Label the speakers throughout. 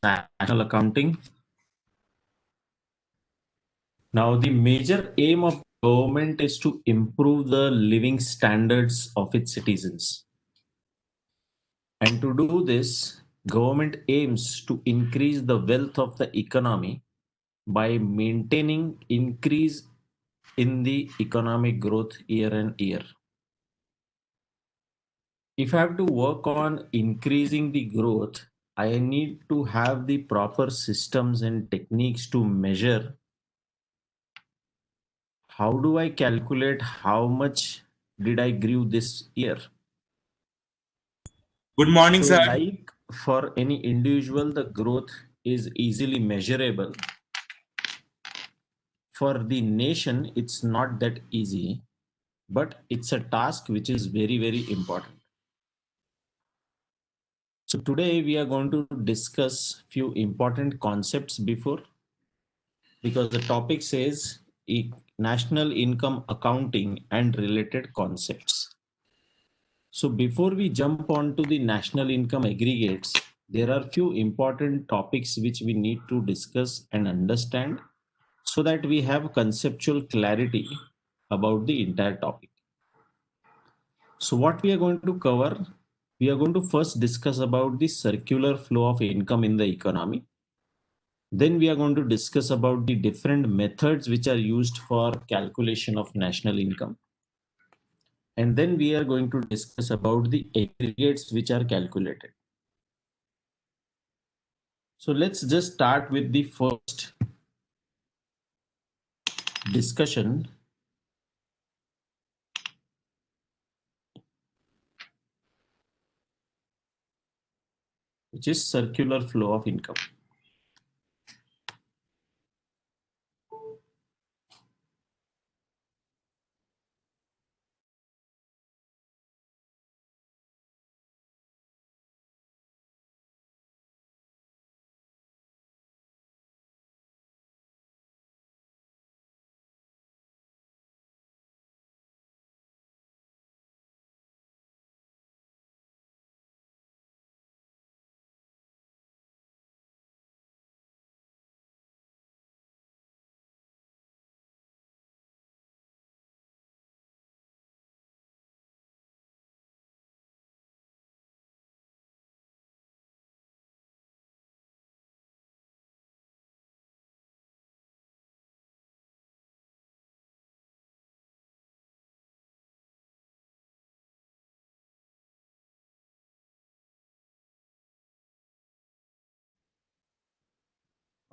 Speaker 1: national accounting. Now, the major aim of government is to improve the living standards of its citizens. And to do this, government aims to increase the wealth of the economy by maintaining increase in the economic growth year and year. If I have to work on increasing the growth, I need to have the proper systems and techniques to measure how do I calculate how much did I grew this year.
Speaker 2: Good morning,
Speaker 1: So,
Speaker 2: sir.
Speaker 1: like for any individual, the growth is easily measurable. For the nation, it's not that easy, but it's a task which is very, very important. So today we are going to discuss few important concepts before, because the topic says national income accounting and related concepts. So before we jump on to the national income aggregates, there are few important topics which we need to discuss and understand so that we have conceptual clarity about the entire topic. So what we are going to cover, we are going to first discuss about the circular flow of income in the economy. Then we are going to discuss about the different methods which are used for calculation of national income. And then we are going to discuss about the aggregates which are calculated. So let's just start with the first discussion, which is circular flow of income.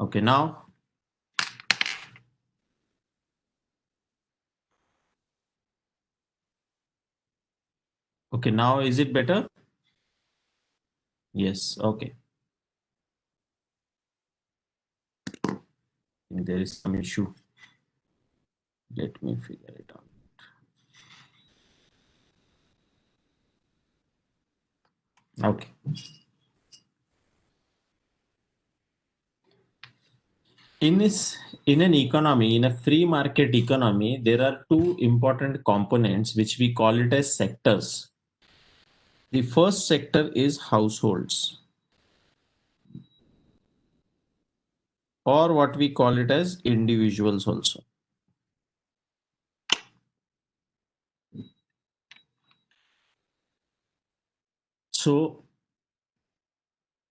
Speaker 1: Okay, now is it better? Yes, okay. I think there is some issue. Let me figure it out. Okay. In an economy, in a free market economy, there are two important components which we call it as sectors. The first sector is households, or what we call it as individuals also. So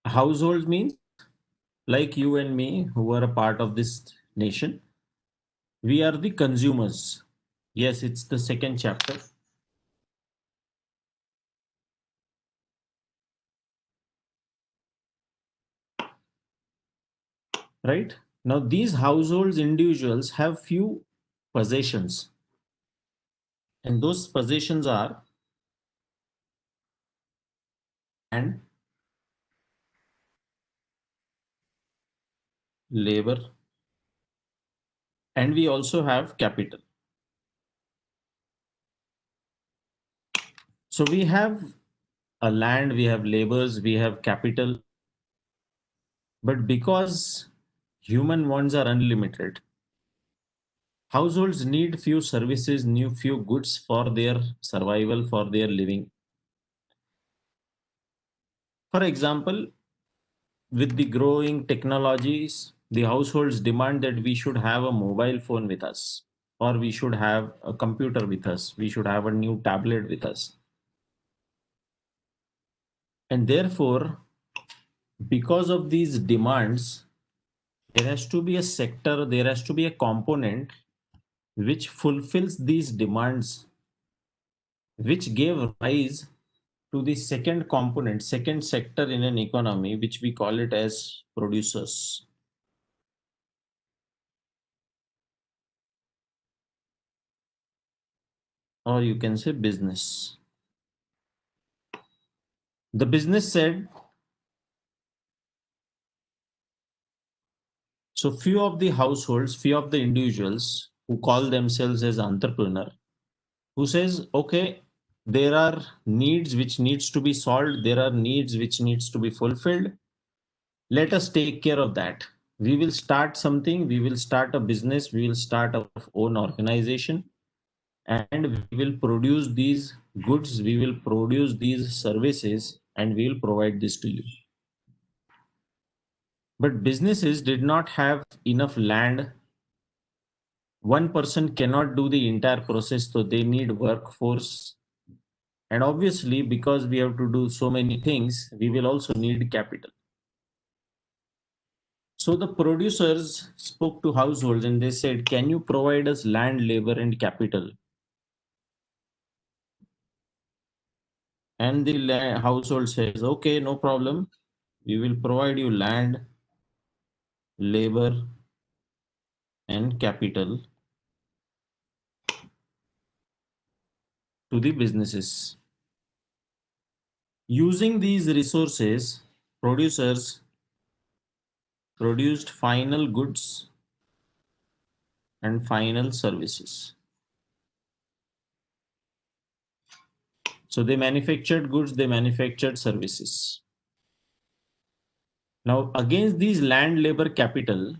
Speaker 1: household means like you and me who are a part of this nation, we are the consumers. Yes, it's the second chapter. Right? Now these households, individuals have few possessions, and those possessions are land, labor, and we also have capital. So we have a land, we have labors, we have capital, but because human wants are unlimited, households need few services, new few goods for their survival, for their living. For example, with the growing technologies, the households demand that we should have a mobile phone with us, or we should have a computer with us, we should have a new tablet with us. And therefore, because of these demands, there has to be a sector, there has to be a component which fulfills these demands, which gave rise to the second component, second sector in an economy, which we call it as producers, or you can say business. The business said, so few of the households, few of the individuals who call themselves as entrepreneur, who says, okay, there are needs which needs to be solved, there are needs which needs to be fulfilled. Let us take care of that. We will start something, we will start a business, we will start our own organization, and we will produce these goods, we will produce these services, and we will provide this to you. But businesses did not have enough land. One person cannot do the entire process, so they need workforce. And obviously, because we have to do so many things, we will also need capital. So the producers spoke to households and they said, can you provide us land, labor, and capital? And the household says, okay, no problem. We will provide you land, labor, and capital to the businesses. Using these resources, producers produced final goods and final services. So they manufactured goods, they manufactured services. Now, against these land, labor, capital,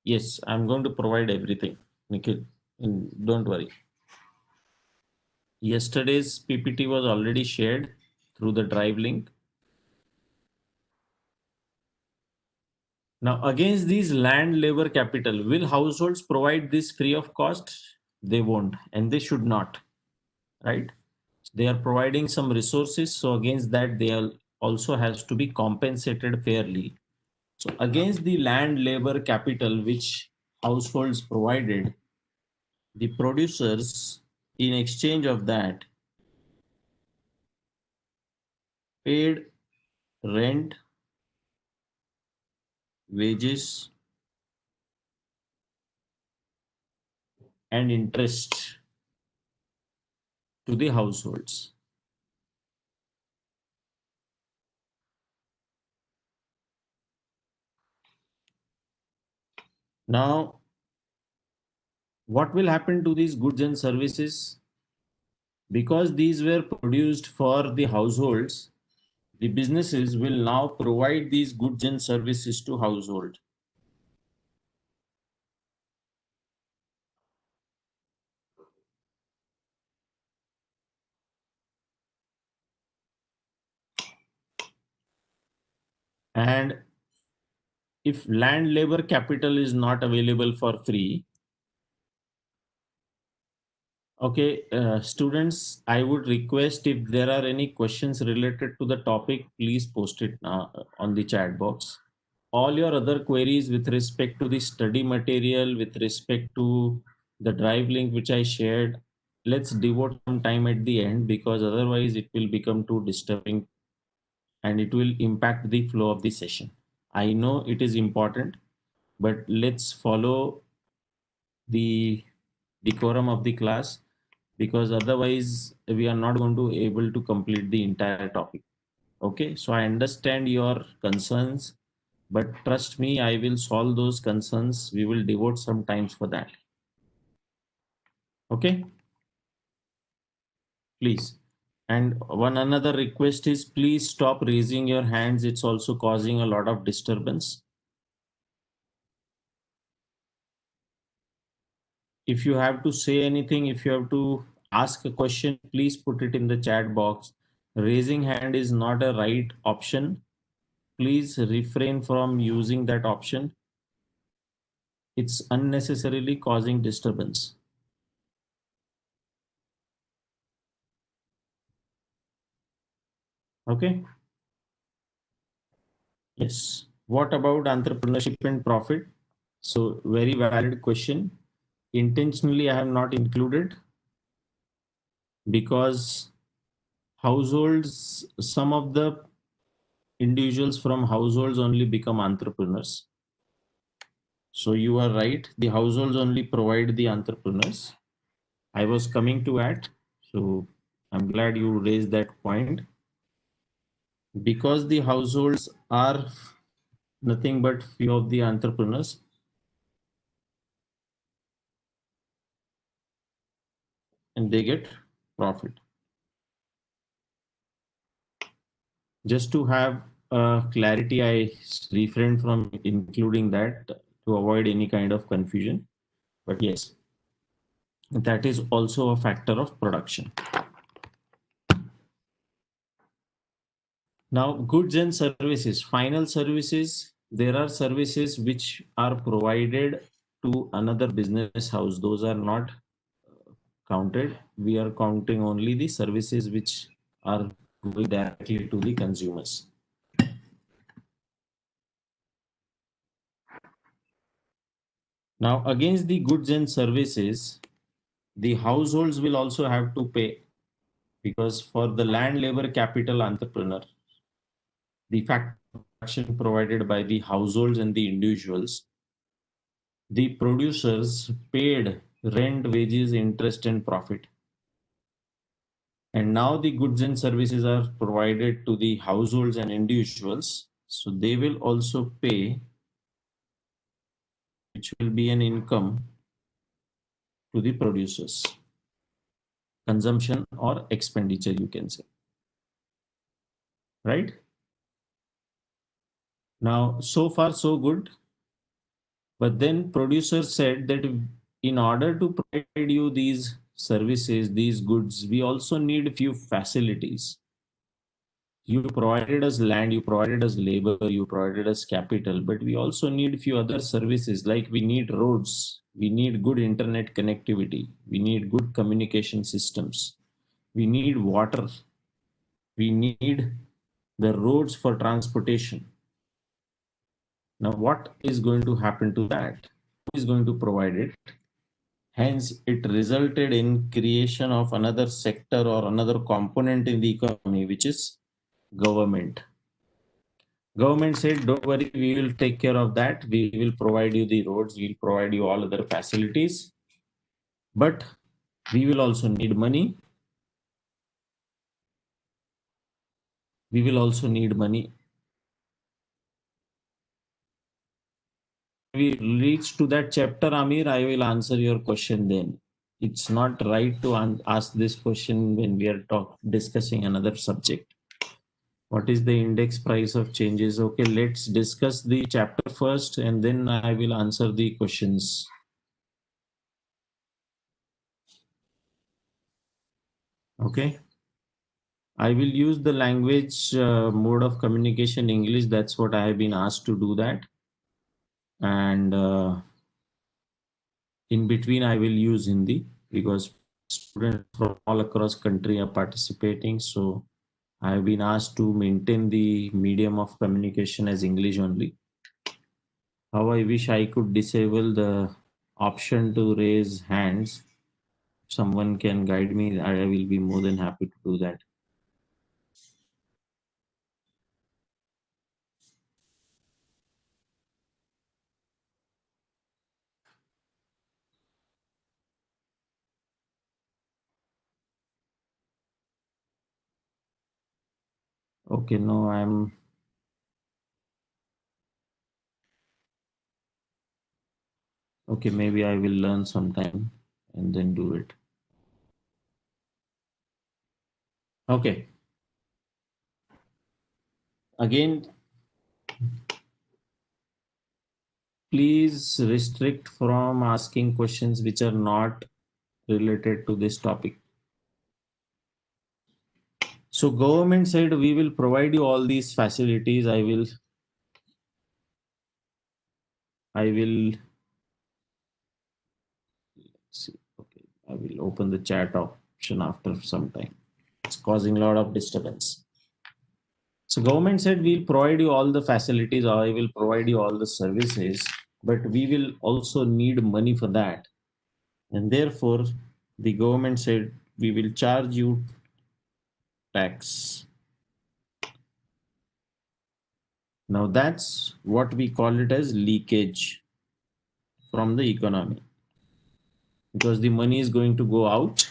Speaker 1: yes, I'm going to provide everything, Nikhil. Don't worry. Yesterday's PPT was already shared through the Drive link. Now, against these land, labor, capital, will households provide this free of cost? They won't, and they should not, right? They are providing some resources, so against that, they also has to be compensated fairly. So against the land, labor, capital which households provided, the producers, in exchange of that, paid rent, wages, and interest to the households. Now, what will happen to these goods and services? Because these were produced for the households, the businesses will now provide these goods and services to household. And if land, labor, capital is not available for free, okay, students, I would request if there are any questions related to the topic, please post it on the chat box. All your other queries with respect to the study material, with respect to the Drive link which I shared, let's devote some time at the end, because otherwise it will become too disturbing and it will impact the flow of the session. I know it is important, but let's follow the decorum of the class, because otherwise we are not going to able to complete the entire topic. Okay, so I understand your concerns, but trust me, I will solve those concerns. We will devote some times for that. Okay, please. And one another request is, please stop raising your hands. It's also causing a lot of disturbance. If you have to say anything, if you have to ask a question, please put it in the chat box. Raising hand is not a right option. Please refrain from using that option. It's unnecessarily causing disturbance. Okay. Yes. What about entrepreneurship and profit? So very valid question. Intentionally, I have not included because households, some of the individuals from households only become entrepreneurs. So you are right. The households only provide the entrepreneurs. I was coming to that. So I'm glad you raised that point. Because the households are nothing but few of the entrepreneurs, and they get profit. Just to have clarity, I refrained from including that to avoid any kind of confusion. But yes, that is also a factor of production. Now, goods and services, final services, there are services which are provided to another business house. Those are not counted. We are counting only the services which are going directly to the consumers. Now, against the goods and services, the households will also have to pay, because for the land labor capital entrepreneur, the factor production provided by the households and the individuals, the producers paid rent, wages, interest, and profit. And now the goods and services are provided to the households and individuals. So they will also pay, which will be an income to the producers. Consumption or expenditure, you can say. Right? Now, so far, so good. But then producers said that in order to provide you these services, these goods, we also need few facilities. You provided us land, you provided us labor, you provided us capital, but we also need few other services, like we need roads, we need good internet connectivity, we need good communication systems, we need water, we need the roads for transportation. Now, what is going to happen to that? Who is going to provide it? Hence, it resulted in creation of another sector or another component in the economy, which is government. Government said, don't worry, we will take care of that. We will provide you the roads, we will provide you all other facilities. But we will also need money. We will also need money. We reach to that chapter, Amir, I will answer your question then. It's not right to ask this question when we are discussing another subject. What is the index price of changes? Okay, let's discuss the chapter first and then I will answer the questions. Okay. I will use the language mode of communication English. That's what I have been asked to do that. And in between, I will use Hindi because students from all across country are participating. So I have been asked to maintain the medium of communication as English only. How I wish I could disable the option to raise hands. If someone can guide me, I will be more than happy to do that. Okay, no, I'm okay. Maybe I will learn sometime and then do it. Okay. Again, please restrict from asking questions which are not related to this topic. So government said we will provide you all these facilities. I will see. Okay, I will open the chat option after some time. It's causing a lot of disturbance. So government said we'll provide you all the facilities, or I will provide you all the services, but we will also need money for that. And therefore, the government said we will charge you tax. Now that's what we call it as leakage from the economy, because the money is going to go out.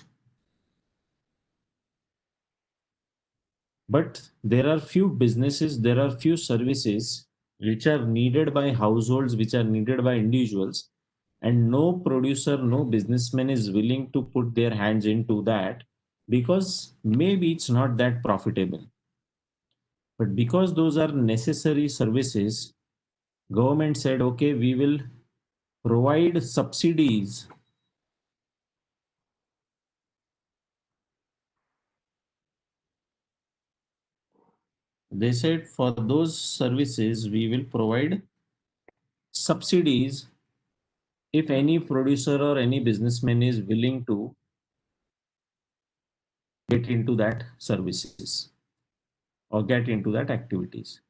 Speaker 1: But there are few businesses, there are few services which are needed by households, which are needed by individuals, and no producer, no businessman is willing to put their hands into that, because maybe it's not that profitable. But because those are necessary services, government said, okay, we will provide subsidies. They said for those services, we will provide subsidies if any producer or any businessman is willing to get into that services or get into that activities.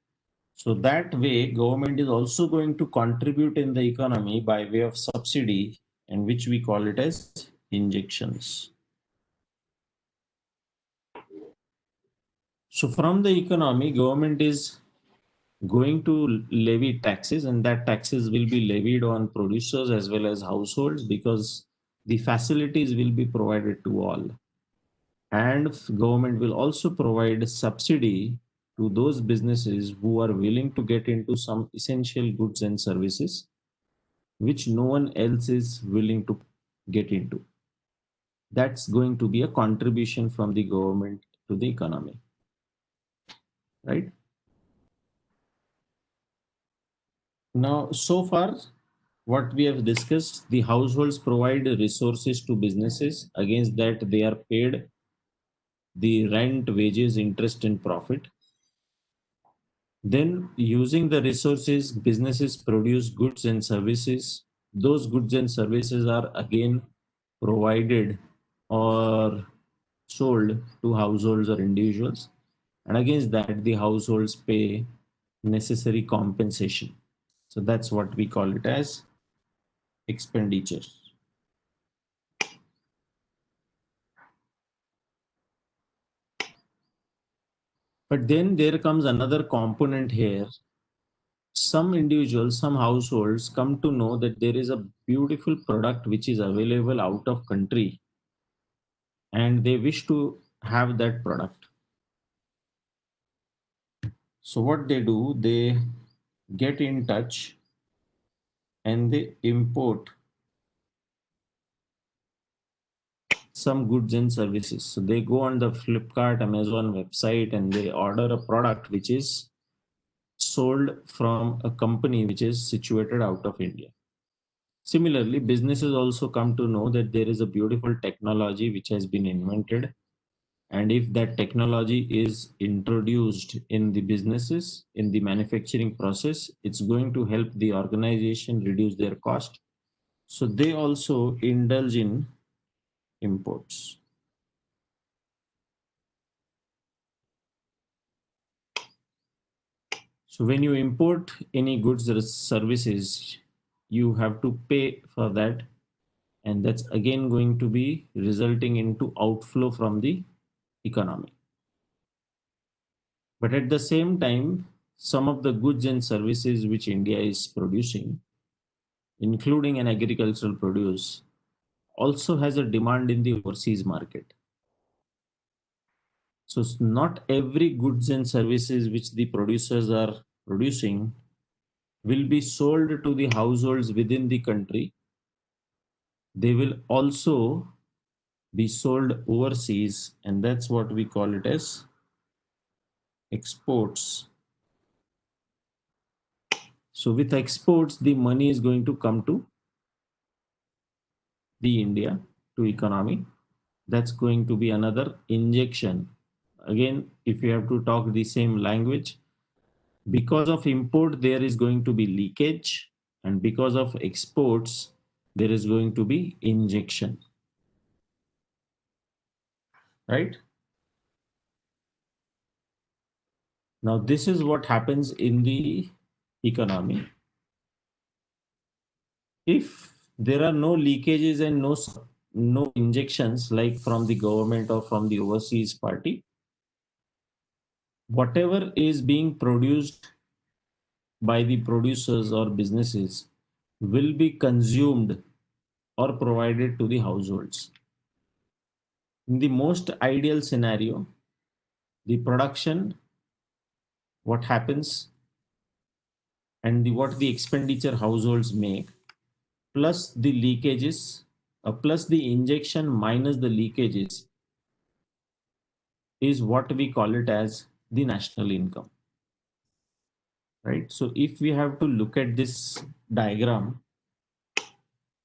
Speaker 1: So that way, government is also going to contribute in the economy by way of subsidy, and which we call it as injections. So from the economy, government is going to levy taxes, and that taxes will be levied on producers as well as households, because the facilities will be provided to all. And government will also provide subsidy to those businesses who are willing to get into some essential goods and services which no one else is willing to get into. That's going to be a contribution from the government to the economy, right? Now, so far, what we have discussed, the households provide resources to businesses. Against that, they are paid the rent, wages, interest, and profit. Then, using the resources, businesses produce goods and services. Those goods and services are again provided or sold to households or individuals. And against that, the households pay necessary compensation. So that's what we call it as expenditure. But then there comes another component here. Some individuals, some households come to know that there is a beautiful product which is available out of country, and they wish to have that product. So what they do, they get in touch and they import some goods and services. So they go on the Flipkart, Amazon website, and they order a product which is sold from a company which is situated out of India. Similarly, businesses also come to know that there is a beautiful technology which has been invented, and if that technology is introduced in the businesses, in the manufacturing process, it's going to help the organization reduce their cost. So they also indulge in imports. So when you import any goods or services, you have to pay for that, and that's again going to be resulting into outflow from the economy. But at the same time, some of the goods and services which India is producing, including an agricultural produce, also has a demand in the overseas market. So not every goods and services which the producers are producing will be sold to the households within the country. They will also be sold overseas, and that's what we call it as exports. So with exports, the money is going to come to the India, to economy. That's going to be another injection, again, if you have to talk the same language, because of import, there is going to be leakage, and because of exports, there is going to be injection, right? Now, this is what happens in the economy. If there are no leakages and no injections like from the government or from the overseas party, whatever is being produced by the producers or businesses will be consumed or provided to the households. In the most ideal scenario, the production, what happens, and what the expenditure households make, plus the leakages, plus the injection minus the leakages, is what we call it as the national income, right? So if we have to look at this diagram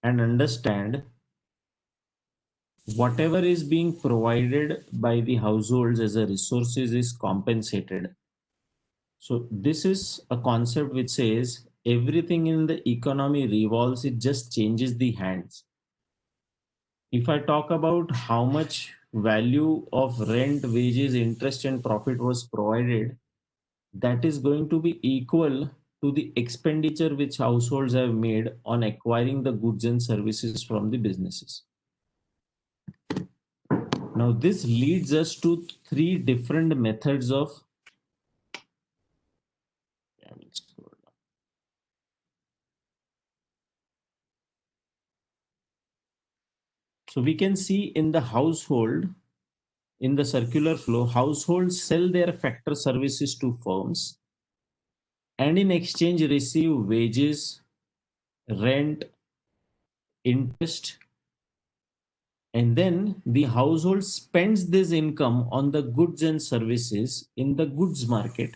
Speaker 1: and understand whatever is being provided by the households as a resources is compensated. So this is a concept which says everything in the economy revolves, it just changes the hands. If I talk about how much value of rent, wages, interest, and profit was provided, that is going to be equal to the expenditure which households have made on acquiring the goods and services from the businesses. Now, this leads us to three different methods of. So we can see in the household, in the circular flow, households sell their factor services to firms and in exchange receive wages, rent, interest, and then the household spends this income on the goods and services in the goods market,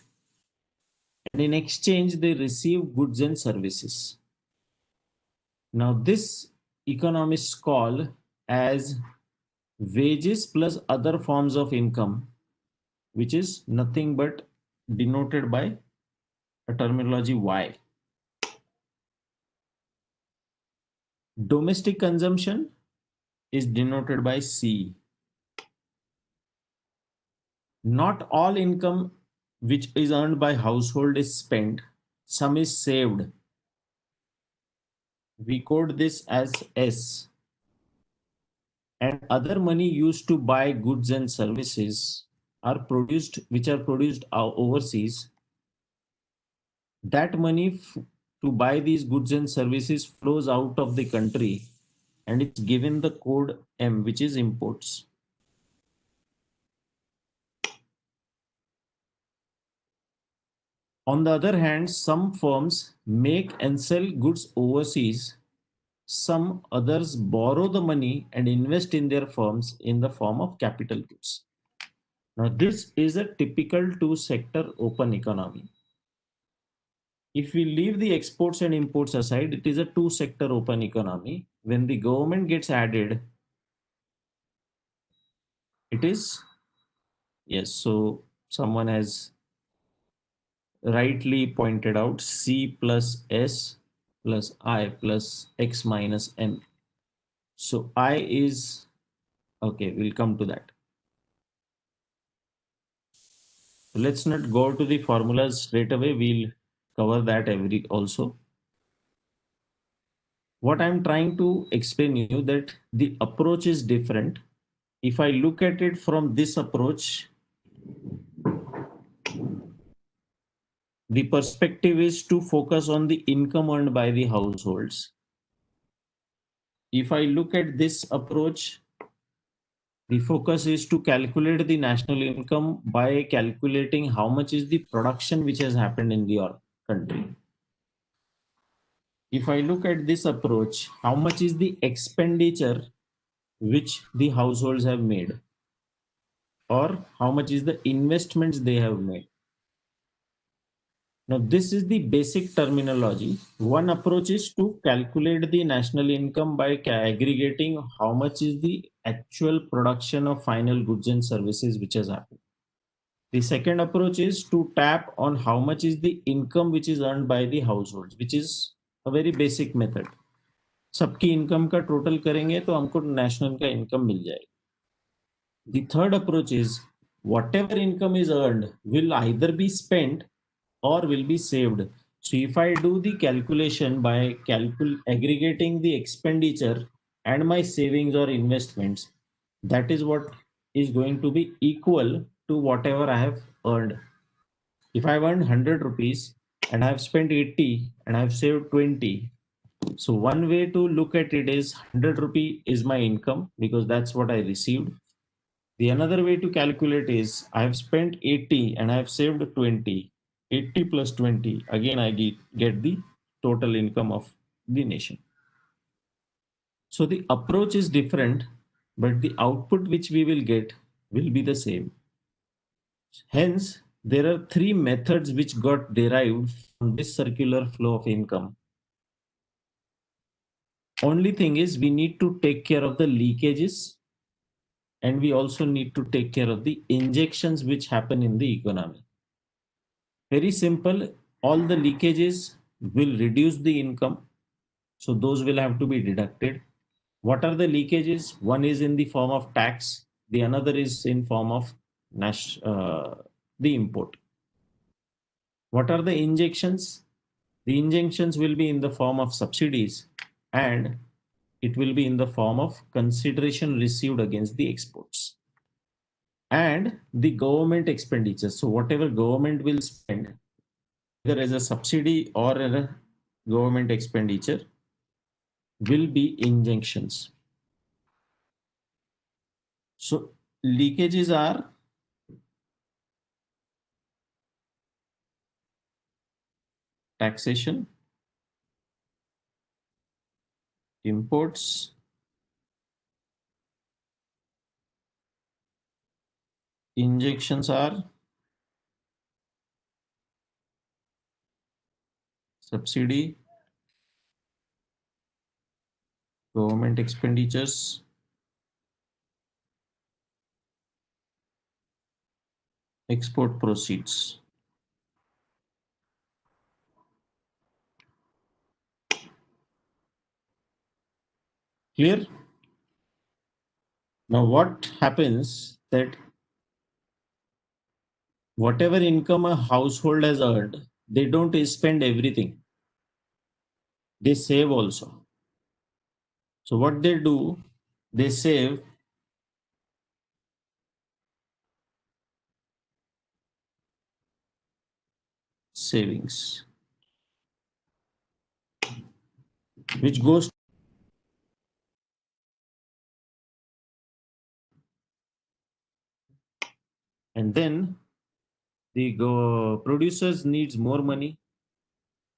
Speaker 1: and in exchange they receive goods and services. Now this economists call as wages plus other forms of income, which is nothing but denoted by a terminology Y. Domestic consumption is denoted by C. Not all income which is earned by household is spent, some is saved. We code this as S. And other money used to buy goods and services are produced, which are produced overseas. That money to buy these goods and services flows out of the country and it's given the code M, which is imports. On the other hand, some firms make and sell goods overseas. Some others borrow the money and invest in their firms in the form of capital goods. Now, this is a typical two-sector open economy. If we leave the exports and imports aside, it is a two-sector open economy. When the government gets added, it is, yes, so someone has rightly pointed out C plus S plus I plus X minus M. So I is, okay, we'll come to that. Let's not go to the formulas straight away. We'll cover that every also. What I'm trying to explain you that the approach is different. If I look at it from this approach, the perspective is to focus on the income earned by the households. If I look at this approach, the focus is to calculate the national income by calculating how much is the production which has happened in the country. If I look at this approach, how much is the expenditure which the households have made, or how much is the investments they have made. Now, this is the basic terminology. One approach is to calculate the national income by aggregating how much is the actual production of final goods and services which has happened. The second approach is to tap on how much is the income which is earned by the households, which is a very basic method. सबकी income का total करेंगे तो हमको national का income मिल जाएगा. The third approach is whatever income is earned will either be spent or will be saved. So if I do the calculation by aggregating the expenditure and my savings or investments, that is what is going to be equal to whatever I have earned. If I earned 100 rupees and I have spent 80 and I have saved 20, so one way to look at it is 100 rupee is my income because that's what I received. The another way to calculate is I have spent 80 and I have saved 20. 80 plus 20, again I get the total income of the nation. So the approach is different, but the output which we will get will be the same. Hence, there are three methods which got derived from this circular flow of income. Only thing is we need to take care of the leakages and we also need to take care of the injections which happen in the economy. Very simple, all the leakages will reduce the income. So those will have to be deducted. What are the leakages? One is in the form of tax. The another is in form of the import. What are the injections? The injections will be in the form of subsidies and it will be in the form of consideration received against the exports and the government expenditure. So whatever government will spend, either as a subsidy or a government expenditure, will be injunctions. So leakages are taxation, imports, injections are subsidy, government expenditures, export proceeds. Clear? Now what happens that whatever income a household has earned, they don't spend everything. They save also. So what they do, they save savings, which goes and then the producers needs more money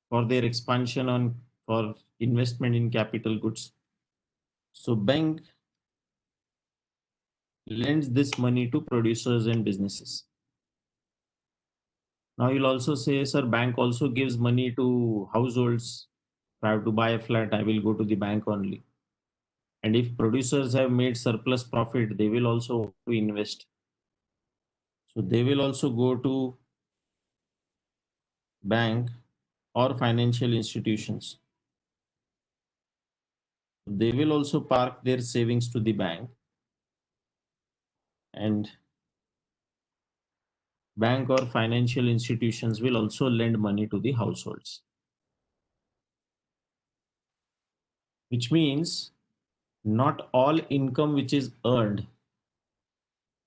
Speaker 1: for their expansion on for investment in capital goods. So bank lends this money to producers and businesses. Now you'll also say, sir, bank also gives money to households. If I have to buy a flat, I will go to the bank only. And if producers have made surplus profit, they will also want to invest. So they will also go to bank or financial institutions. They will also park their savings to the bank and bank or financial institutions will also lend money to the households. Which means not all income which is earned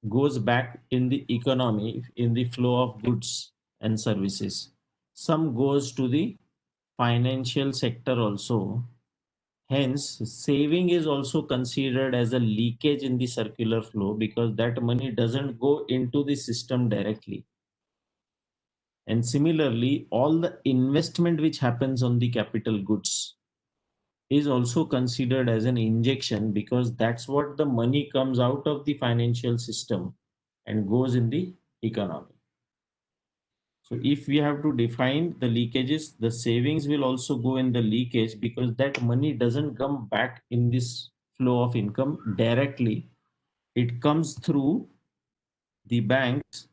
Speaker 1: goes back in the economy in the flow of goods and services. Some goes to the financial sector also. Hence, saving is also considered as a leakage in the circular flow because that money doesn't go into the system directly. And similarly, all the investment which happens on the capital goods is also considered as an injection because that's what the money comes out of the financial system and goes in the economy. So if we have to define the leakages, the savings will also go in the leakage because that money doesn't come back in this flow of income directly. It comes through the banks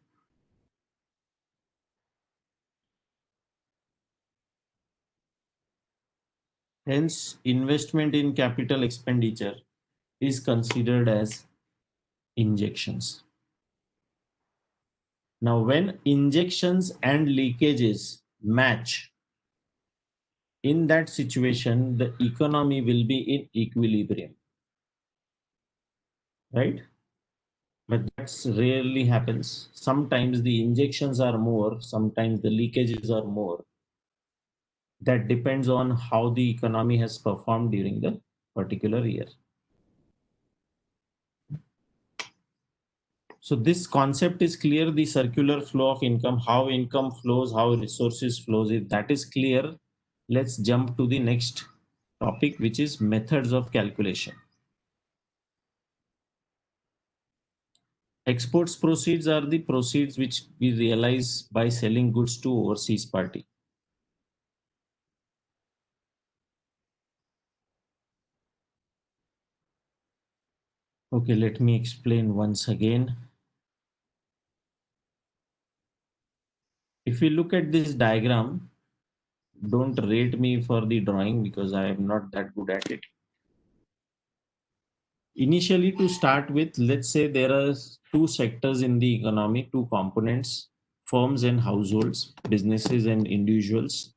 Speaker 1: Hence, investment in capital expenditure is considered as injections. Now, when injections and leakages match, in that situation, the economy will be in equilibrium, right? But that's rarely happens. Sometimes the injections are more, sometimes the leakages are more. That depends on how the economy has performed during the particular year. So this concept is clear, the circular flow of income, how income flows, how resources flows. If that is clear, let's jump to the next topic, which is methods of calculation. Exports proceeds are the proceeds which we realize by selling goods to overseas party. Okay, let me explain once again. If we look at this diagram, don't rate me for the drawing because I am not that good at it. Initially, to start with, let's say there are two sectors in the economy, two components, firms and households, businesses and individuals.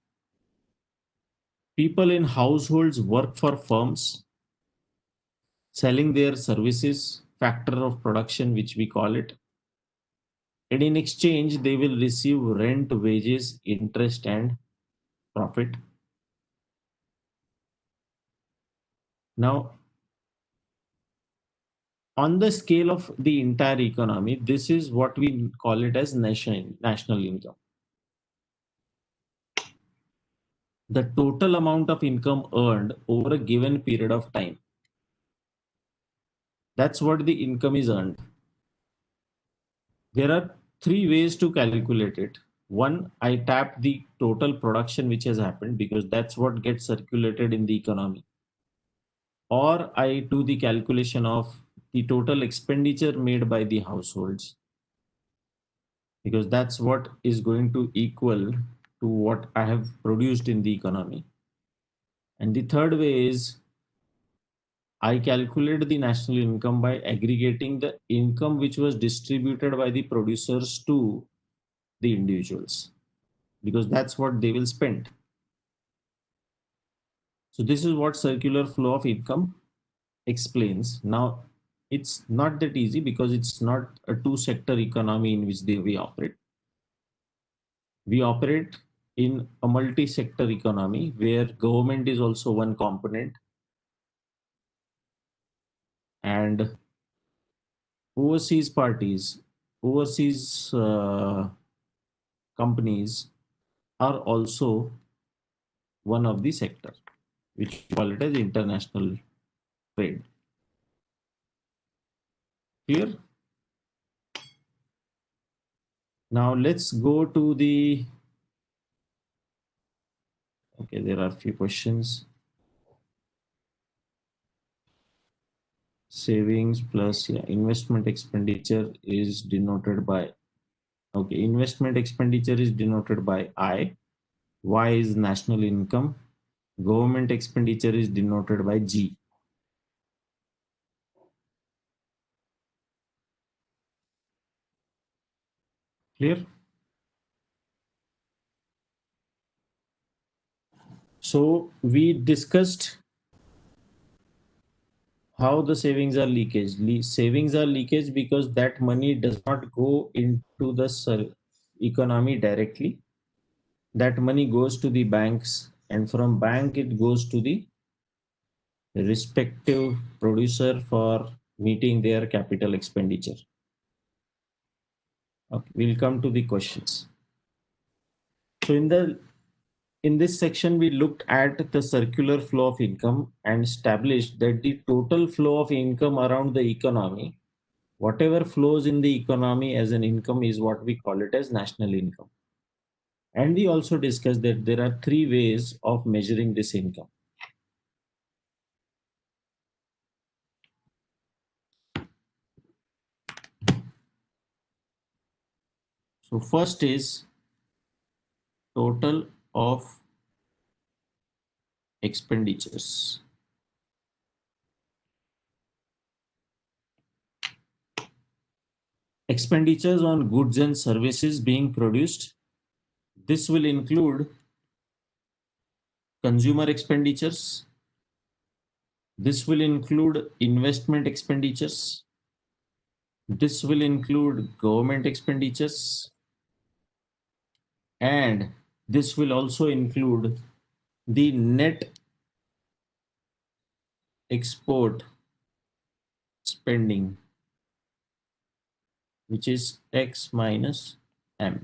Speaker 1: People in households work for firms, selling their services, factor of production, which we call it. And in exchange, they will receive rent, wages, interest, and profit. Now, on the scale of the entire economy, this is what we call it as national income. The total amount of income earned over a given period of time. That's what the income is earned. There are three ways to calculate it. One, I tap the total production which has happened because that's what gets circulated in the economy. Or I do the calculation of the total expenditure made by the households because that's what is going to equal to what I have produced in the economy. And the third way is I calculate the national income by aggregating the income which was distributed by the producers to the individuals because that's what they will spend. So this is what circular flow of income explains. Now it's not that easy because it's not a two sector economy in which we operate. We operate in a multi sector economy where government is also one component and overseas parties, overseas companies are also one of the sector, which we call it as international trade. Clear? Now let's go to the, okay, there are a few questions. Savings plus, yeah, investment expenditure is denoted by, okay, investment expenditure is denoted by I. Y is national income. Government expenditure is denoted by G. Clear? So we discussed how the savings are leakage. Savings are leakage because that money does not go into the economy directly. That money goes to the banks, and from bank it goes to the respective producer for meeting their capital expenditure. Okay, we'll come to the questions. So in this section, we looked at the circular flow of income and established that the total flow of income around the economy, whatever flows in the economy as an income, is what we call it as national income. And we also discussed that there are three ways of measuring this income. So first is total of expenditures. Expenditures on goods and services being produced. This will include consumer expenditures. This will include investment expenditures. This will include government expenditures. And this will also include the net export spending, which is X minus M.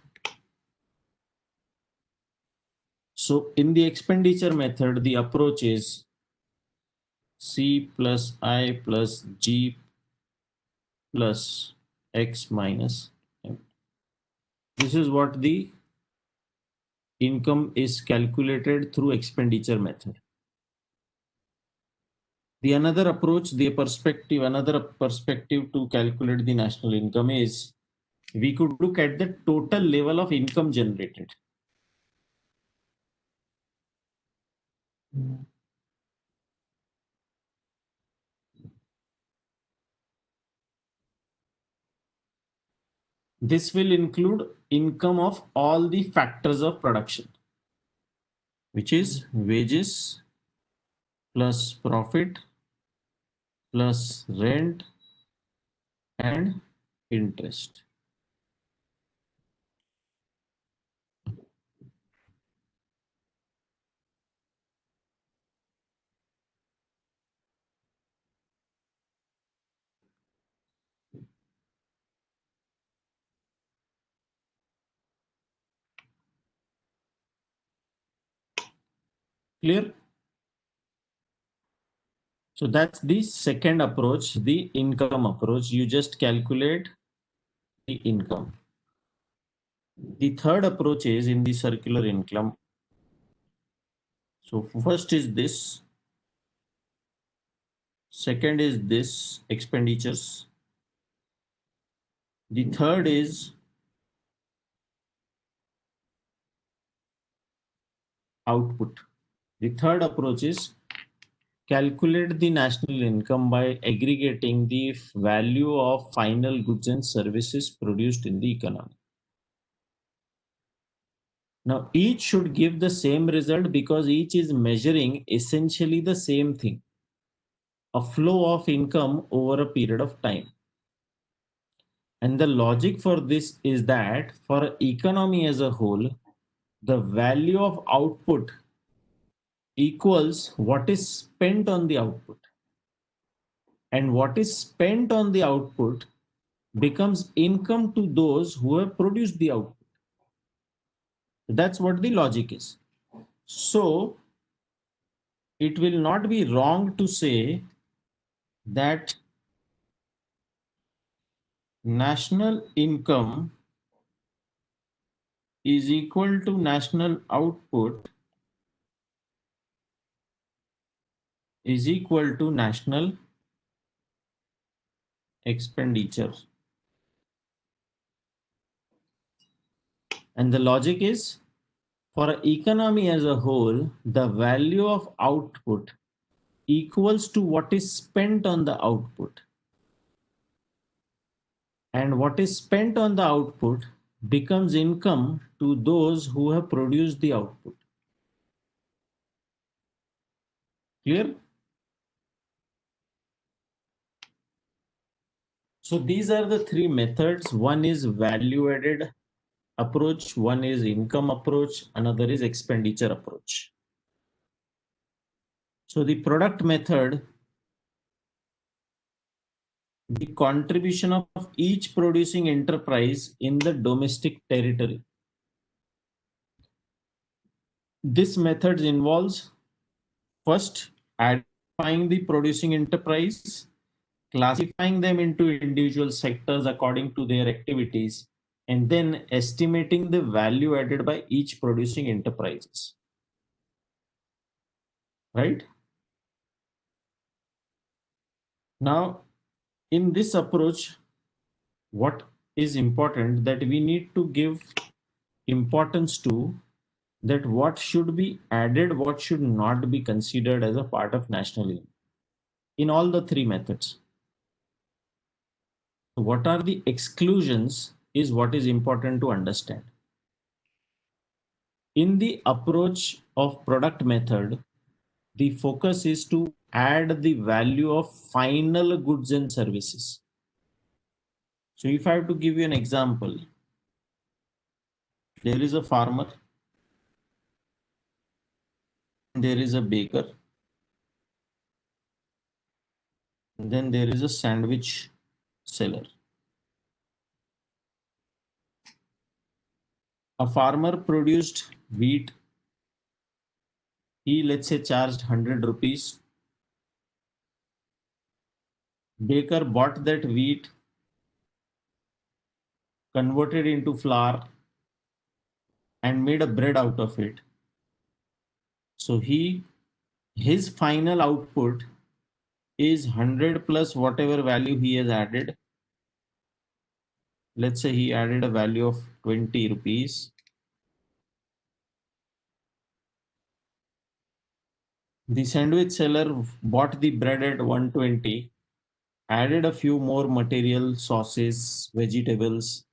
Speaker 1: So in the expenditure method, the approach is C plus I plus G plus X minus M. This is what the income is calculated through expenditure method. Another perspective to calculate the national income is we could look at the total level of income generated. This will include income of all the factors of production, which is wages plus profit plus rent and interest. Clear? So that's the second approach, the income approach. You just calculate the income. The third approach is in the circular income. So first is this, second is this, expenditures. The third is output. The third approach is calculate the national income by aggregating the value of final goods and services produced in the economy. Now, each should give the same result because each is measuring essentially the same thing, a flow of income over a period of time. And the logic for this is that for economy as a whole, the value of output equals what is spent on the output. And what is spent on the output becomes income to those who have produced the output. That's what the logic is. So it will not be wrong to say that national income is equal to national output is equal to national expenditure. And the logic is for an economy as a whole, the value of output equals to what is spent on the output. And what is spent on the output becomes income to those who have produced the output. Clear? So these are the three methods. One is value added approach, one is income approach, another is expenditure approach. So the product method, the contribution of each producing enterprise in the domestic territory. This method involves first identifying the producing enterprise, classifying them into individual sectors according to their activities, and then estimating the value added by each producing enterprises. Right? Now, in this approach, what is important that we need to give importance to that what should be added, what should not be considered as a part of national income in all the three methods. What are the exclusions is what is important to understand. In the approach of product method, the focus is to add the value of final goods and services. So if I have to give you an example, there is a farmer, there is a baker, then there is a sandwich seller. A farmer produced wheat. He, let's say, charged 100 rupees. Baker bought that wheat, converted into flour, and made a bread out of it. So his final output is 100 plus whatever value he has added. Let's say he added a value of 20 rupees. The sandwich seller bought the bread at 120, added a few more material, sauces, vegetables,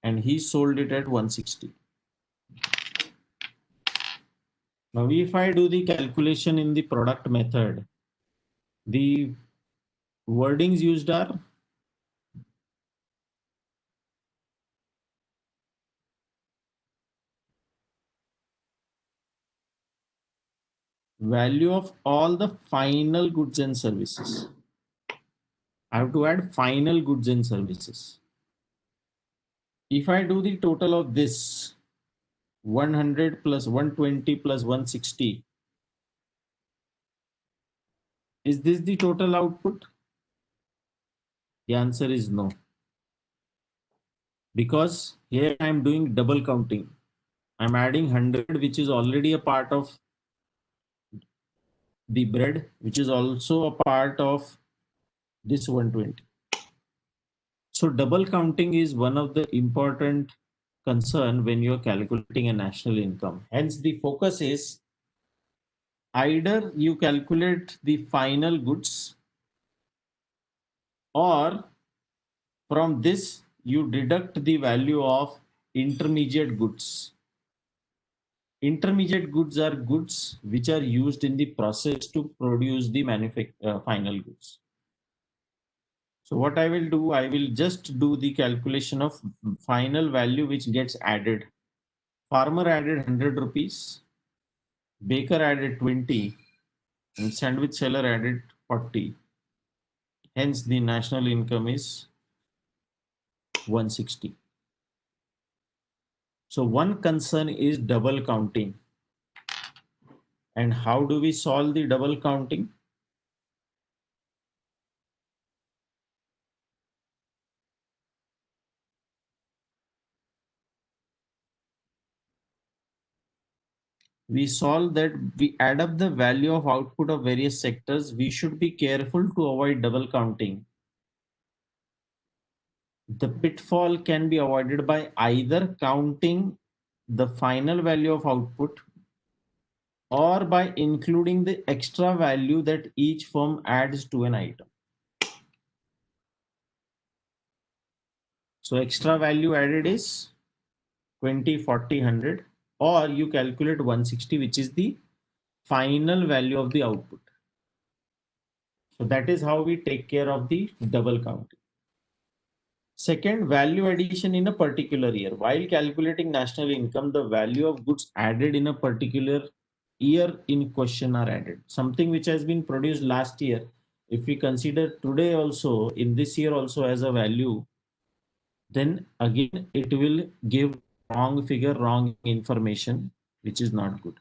Speaker 1: and he sold it at 160. Now, if I do the calculation in the product method, the wordings used are value of all the final goods and services. I have to add final goods and services. If I do the total of this 100 plus 120 plus 160, is this the total output? The answer is no. Because here I am doing double counting. I'm adding 100, which is already a part of the bread, which is also a part of this 120. So double counting is one of the important concern when you're calculating a national income. Hence the focus is either you calculate the final goods, or from this you deduct the value of intermediate goods. Intermediate goods are goods which are used in the process to produce the final goods. So what I will do, I will just do the calculation of final value which gets added. Farmer added 100 rupees, baker added 20, and sandwich seller added 40. Hence the national income is 160. So one concern is double counting. And how do we solve the double counting? We solve that we add up the value of output of various sectors. We should be careful to avoid double counting. The pitfall can be avoided by either counting the final value of output or by including the extra value that each firm adds to an item. So extra value added is 20, 40, 100, or you calculate 160, which is the final value of the output. So that is how we take care of the double counting. Second, value addition in a particular year. While calculating national income, the value of goods added in a particular year in question are added. Something which has been produced last year, if we consider today also, in this year also as a value, then again it will give wrong figure, wrong information, which is not good.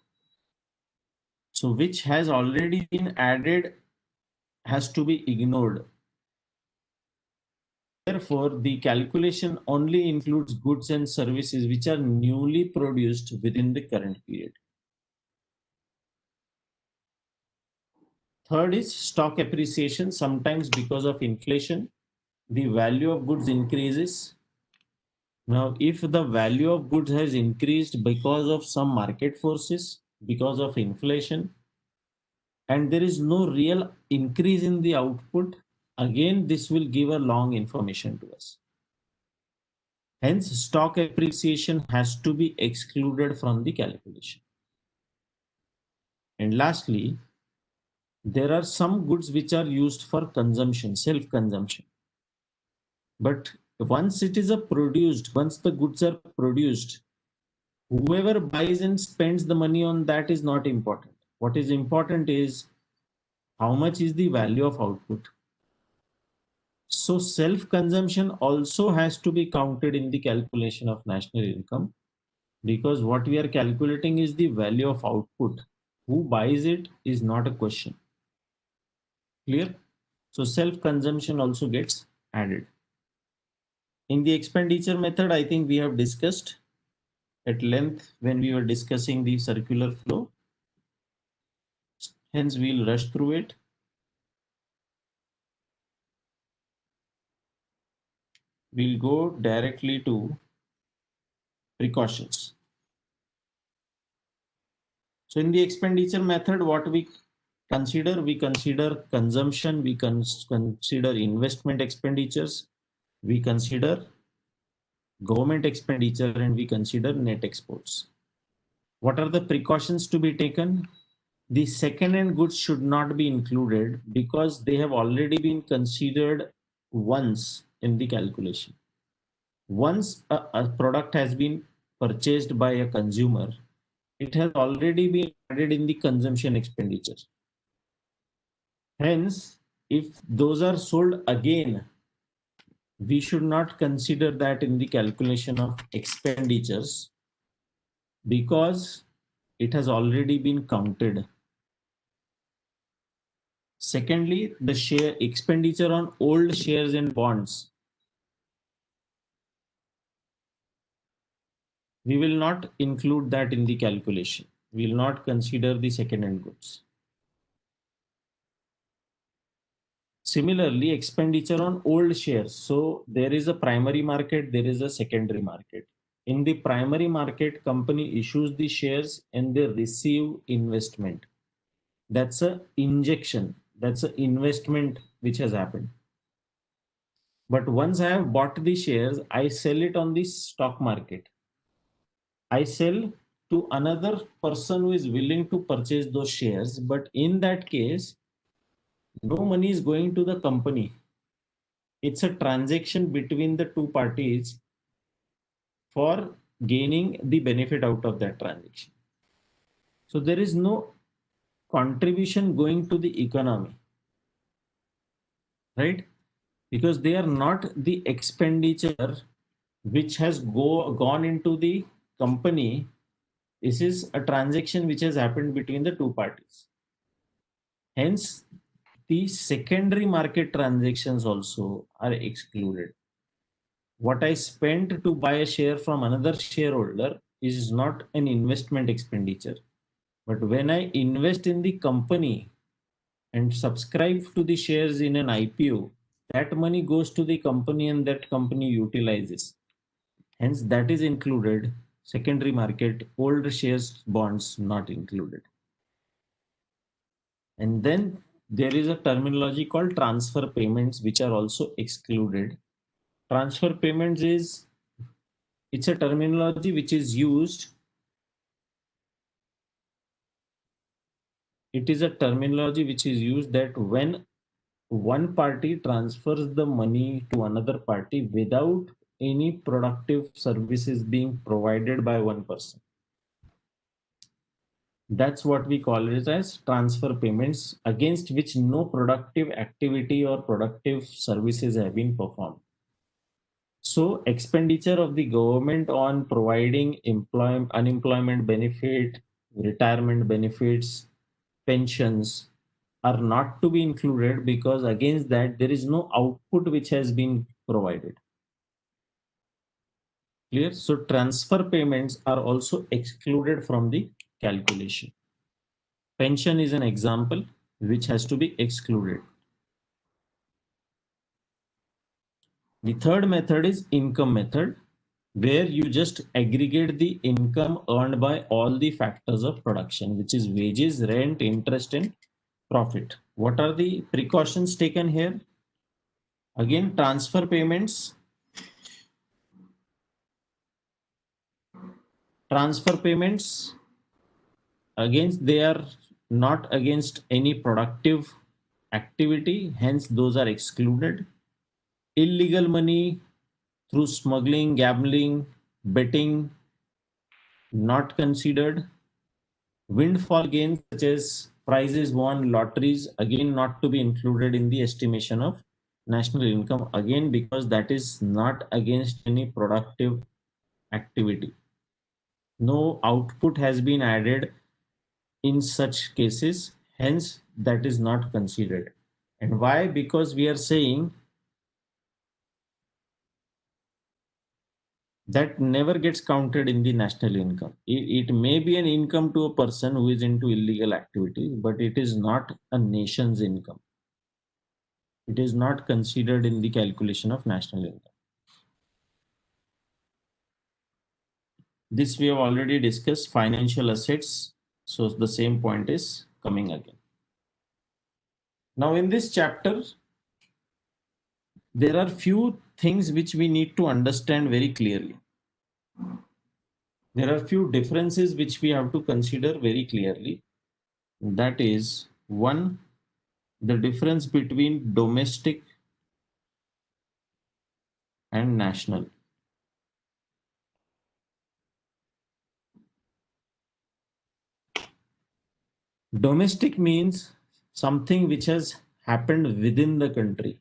Speaker 1: So which has already been added has to be ignored. Therefore, the calculation only includes goods and services which are newly produced within the current period. Third is stock appreciation. Sometimes because of inflation, the value of goods increases. Now, if the value of goods has increased because of some market forces, because of inflation, and there is no real increase in the output, again, this will give a long information to us. Hence, stock appreciation has to be excluded from the calculation. And lastly, there are some goods which are used for consumption, self-consumption. But once it is produced, once the goods are produced, whoever buys and spends the money on that is not important. What is important is how much is the value of output. So self-consumption also has to be counted in the calculation of national income, because what we are calculating is the value of output. Who buys it is not a question. Clear? So self-consumption also gets added. In the expenditure method, I think we have discussed at length when we were discussing the circular flow. Hence, we'll rush through it. We'll go directly to precautions. So in the expenditure method, what we consider consumption, we consider investment expenditures, we consider government expenditure, and we consider net exports. What are the precautions to be taken? The second-hand goods should not be included because they have already been considered once in the calculation. Once a product has been purchased by a consumer, it has already been added in the consumption expenditure. Hence, if those are sold again, we should not consider that in the calculation of expenditures because it has already been counted. Secondly, the share expenditure on old shares and bonds. We will not include that in the calculation. We will not consider the second-hand goods. Similarly, expenditure on old shares. So there is a primary market, there is a secondary market. In the primary market, company issues the shares and they receive investment. That's a injection. That's an investment which has happened. But once I have bought the shares, I sell it on the stock market. I sell to another person who is willing to purchase those shares. But in that case, no money is going to the company. It's a transaction between the two parties for gaining the benefit out of that transaction. So there is no contribution going to the economy, right? Because they are not the expenditure which has gone into the company. This is a transaction which has happened between the two parties. Hence, the secondary market transactions also are excluded. What I spent to buy a share from another shareholder is not an investment expenditure. But when I invest in the company and subscribe to the shares in an IPO, that money goes to the company and that company utilizes. Hence, that is included. Secondary market, old shares, bonds not included. And then there is a terminology called transfer payments, which are also excluded. Transfer payments it's a terminology which is used. It is a terminology which is used that when one party transfers the money to another party without any productive services being provided by one person. That's what we call it as transfer payments, against which no productive activity or productive services have been performed. So expenditure of the government on providing unemployment benefit, retirement benefits, pensions are not to be included because against that there is no output which has been provided. Clear? So transfer payments are also excluded from the calculation. Pension is an example which has to be excluded. The third method is income method. where you just aggregate the income earned by all the factors of production, which is wages, rent, interest, and profit. What are the precautions taken here? Again, transfer payments, against they are not against any productive activity, hence those are excluded. Illegal money through smuggling, gambling, betting, not considered. Windfall gains such as prizes won, lotteries, again not to be included in the estimation of national income, again because that is not against any productive activity. No output has been added in such cases, hence that is not considered. And why? Because we are saying that never gets counted in the national income. It may be an income to a person who is into illegal activities, but it is not a nation's income. It is not considered in the calculation of national income. This we have already discussed financial assets. So the same point is coming again. Now in this chapter, there are few things which we need to understand very clearly. There are few differences which we have to consider very clearly. That is one, the difference between domestic and national. Domestic means something which has happened within the country.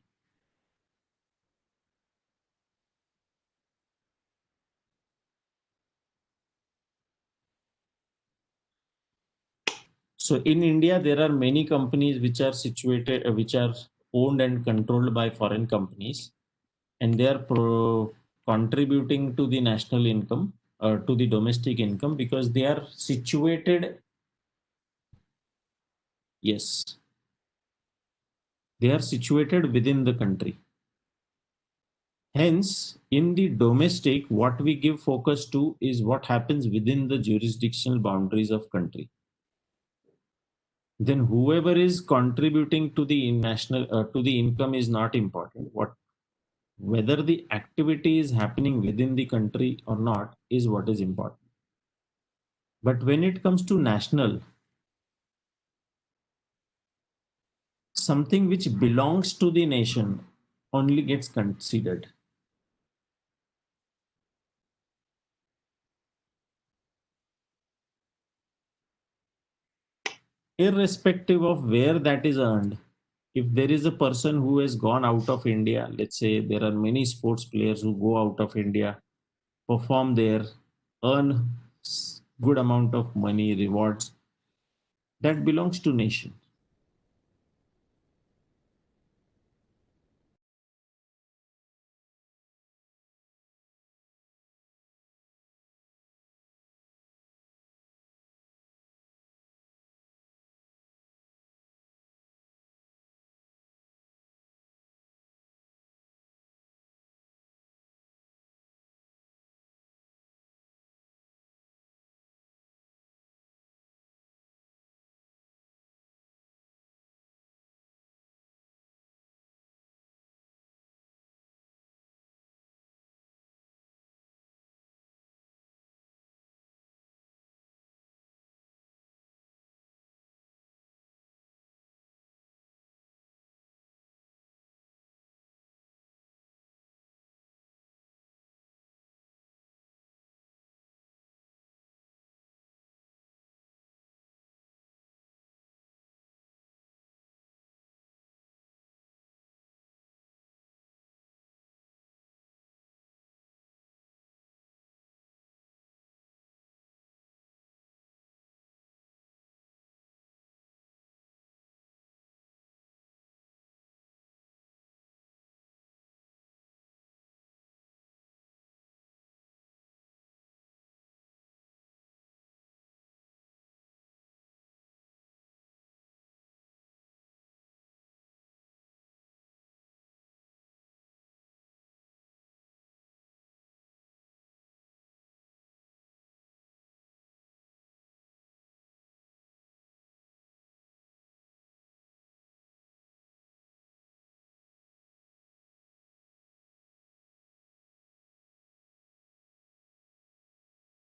Speaker 1: So in India, there are many companies which are situated, which are owned and controlled by foreign companies, and they are contributing to the national income, to the domestic income, because they are situated. Yes, they are situated within the country. Hence, in the domestic, what we give focus to is what happens within the jurisdictional boundaries of country. Then whoever is contributing to the national to the income is not important. What whether the activity is happening within the country or not is what is important. But when it comes to national, something which belongs to the nation only gets considered. Irrespective of where that is earned, if there is a person who has gone out of India, let's say there are many sports players who go out of India, perform there, earn good amount of money, rewards, that belongs to nation.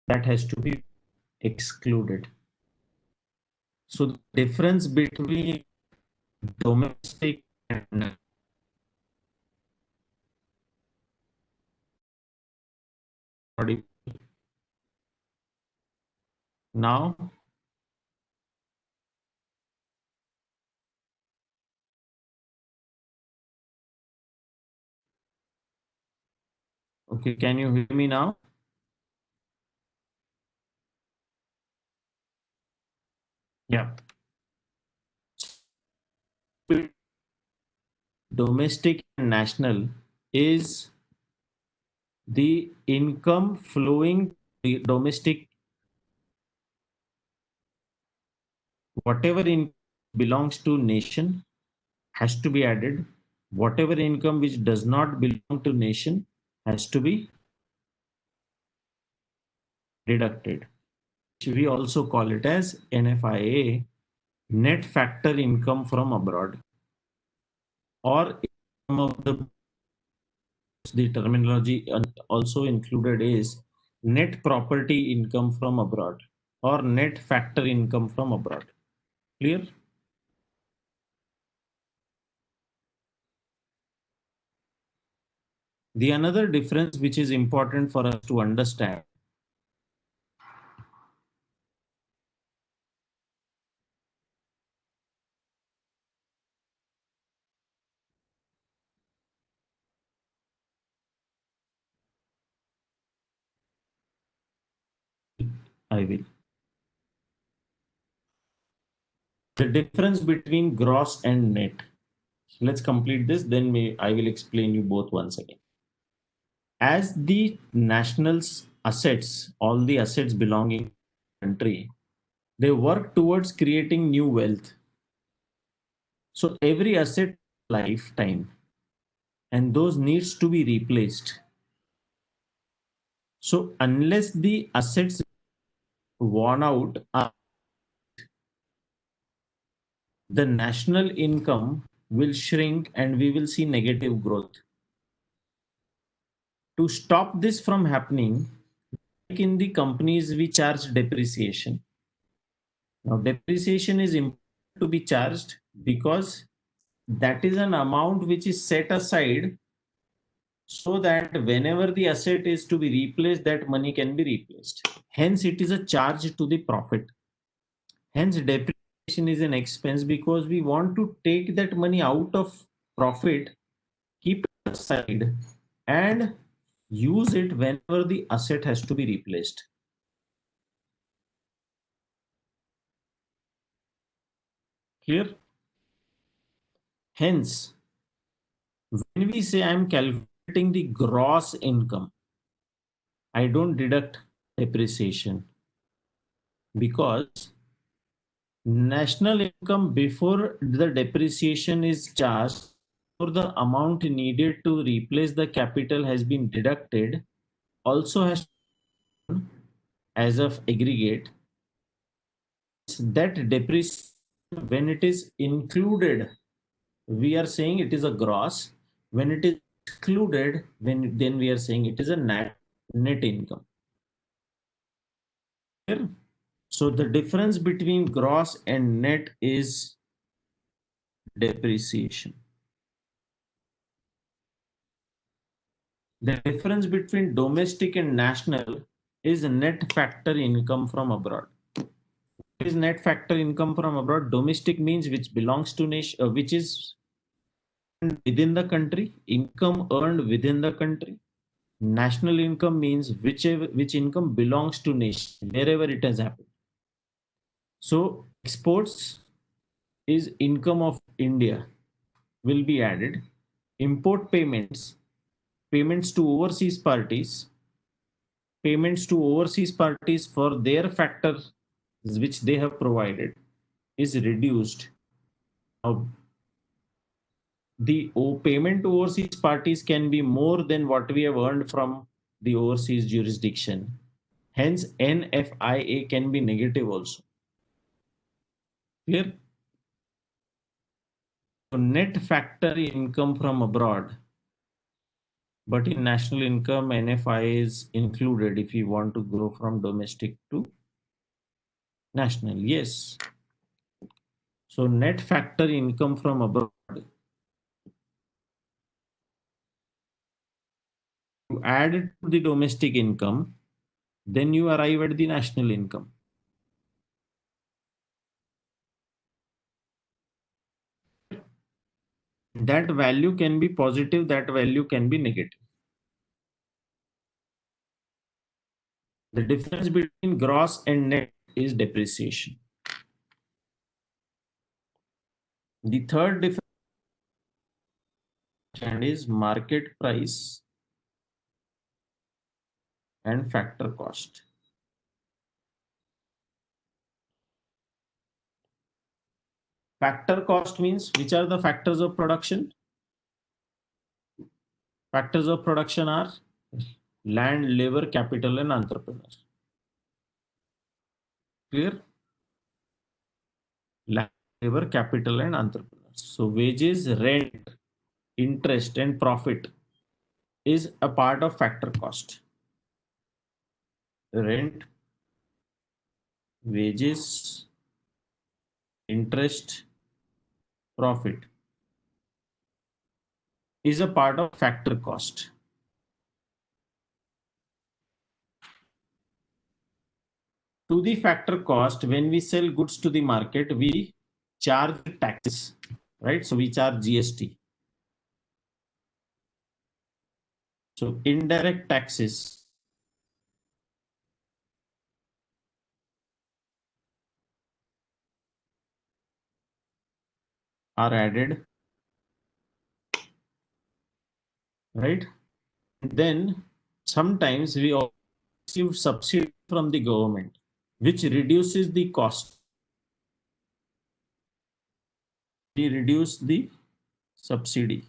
Speaker 1: that has to be excluded. So the difference between domestic and now, okay, can you hear me now? Yeah. Domestic and national is the income flowing the domestic, whatever in belongs to nation has to be added, whatever income which does not belong to nation has to be deducted. We also call it as NFIA, net factor income from abroad, or some of the terminology also included is net property income from abroad or net factor income from abroad. Clear? The another difference which is important for us to understand, I will. The difference between gross and net. Let's complete this, then I will explain you both once again. As the nationals assets, all the assets belonging to the country, they work towards creating new wealth. So every asset lifetime, and those needs to be replaced. So unless the assets worn out, the national income will shrink and we will see negative growth. To stop this from happening, like in the companies, we charge depreciation. Now, depreciation is important to be charged because that is an amount which is set aside so that whenever the asset is to be replaced, that money can be replaced. Hence, it is a charge to the profit. Hence, depreciation is an expense because we want to take that money out of profit, keep it aside, and use it whenever the asset has to be replaced. Clear? Hence, when we say I'm calculating the gross income, I don't deduct depreciation because national income before the depreciation is charged or the amount needed to replace the capital has been deducted also has as of aggregate that depreciation when it is included, we are saying it is a gross. When it is excluded, then we are saying it is a net income. Clear? So the difference between gross and net is depreciation. The difference between domestic and national is net factor income from abroad. What is net factor income from abroad? Domestic means which belongs to nation, which is within the country, income earned within the country. National income means which income belongs to nation, wherever it has happened. So exports is income of India will be added. Import payments to overseas parties, for their factors which they have provided is reduced. Now, the payment to overseas parties can be more than what we have earned from the overseas jurisdiction. Hence, NFIA can be negative also. Clear? So net factor income from abroad But in national income, NFI is included if you want to grow from domestic to national. Yes. So net factor income from abroad, you add it to the domestic income, then you arrive at the national income. That value can be positive, that value can be negative. The difference between gross and net is depreciation. The third difference is market price and factor cost. Factor cost means which are the factors of production? Factors of production are land, labor, capital, and entrepreneur. Clear? Land, labor, capital, and entrepreneur. So wages, rent, interest, and profit is a part of factor cost. Rent, wages, interest, profit is a part of factor cost. To the factor cost, when we sell goods to the market, we charge taxes, right? So we charge GST. So indirect taxes are added, right? Then sometimes we also receive subsidy from the government, which reduces the cost. We reduce the subsidy.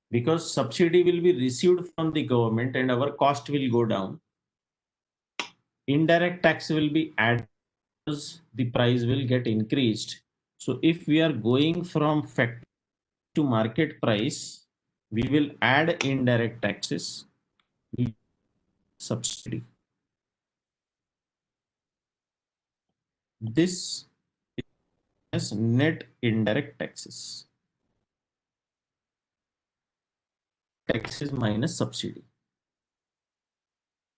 Speaker 1: Because subsidy will be received from the government and our cost will go down. Indirect tax will be added because the price will get increased. So if we are going from factory to market price, we will add indirect taxes, subsidy. This is net indirect taxes. Taxes minus subsidy.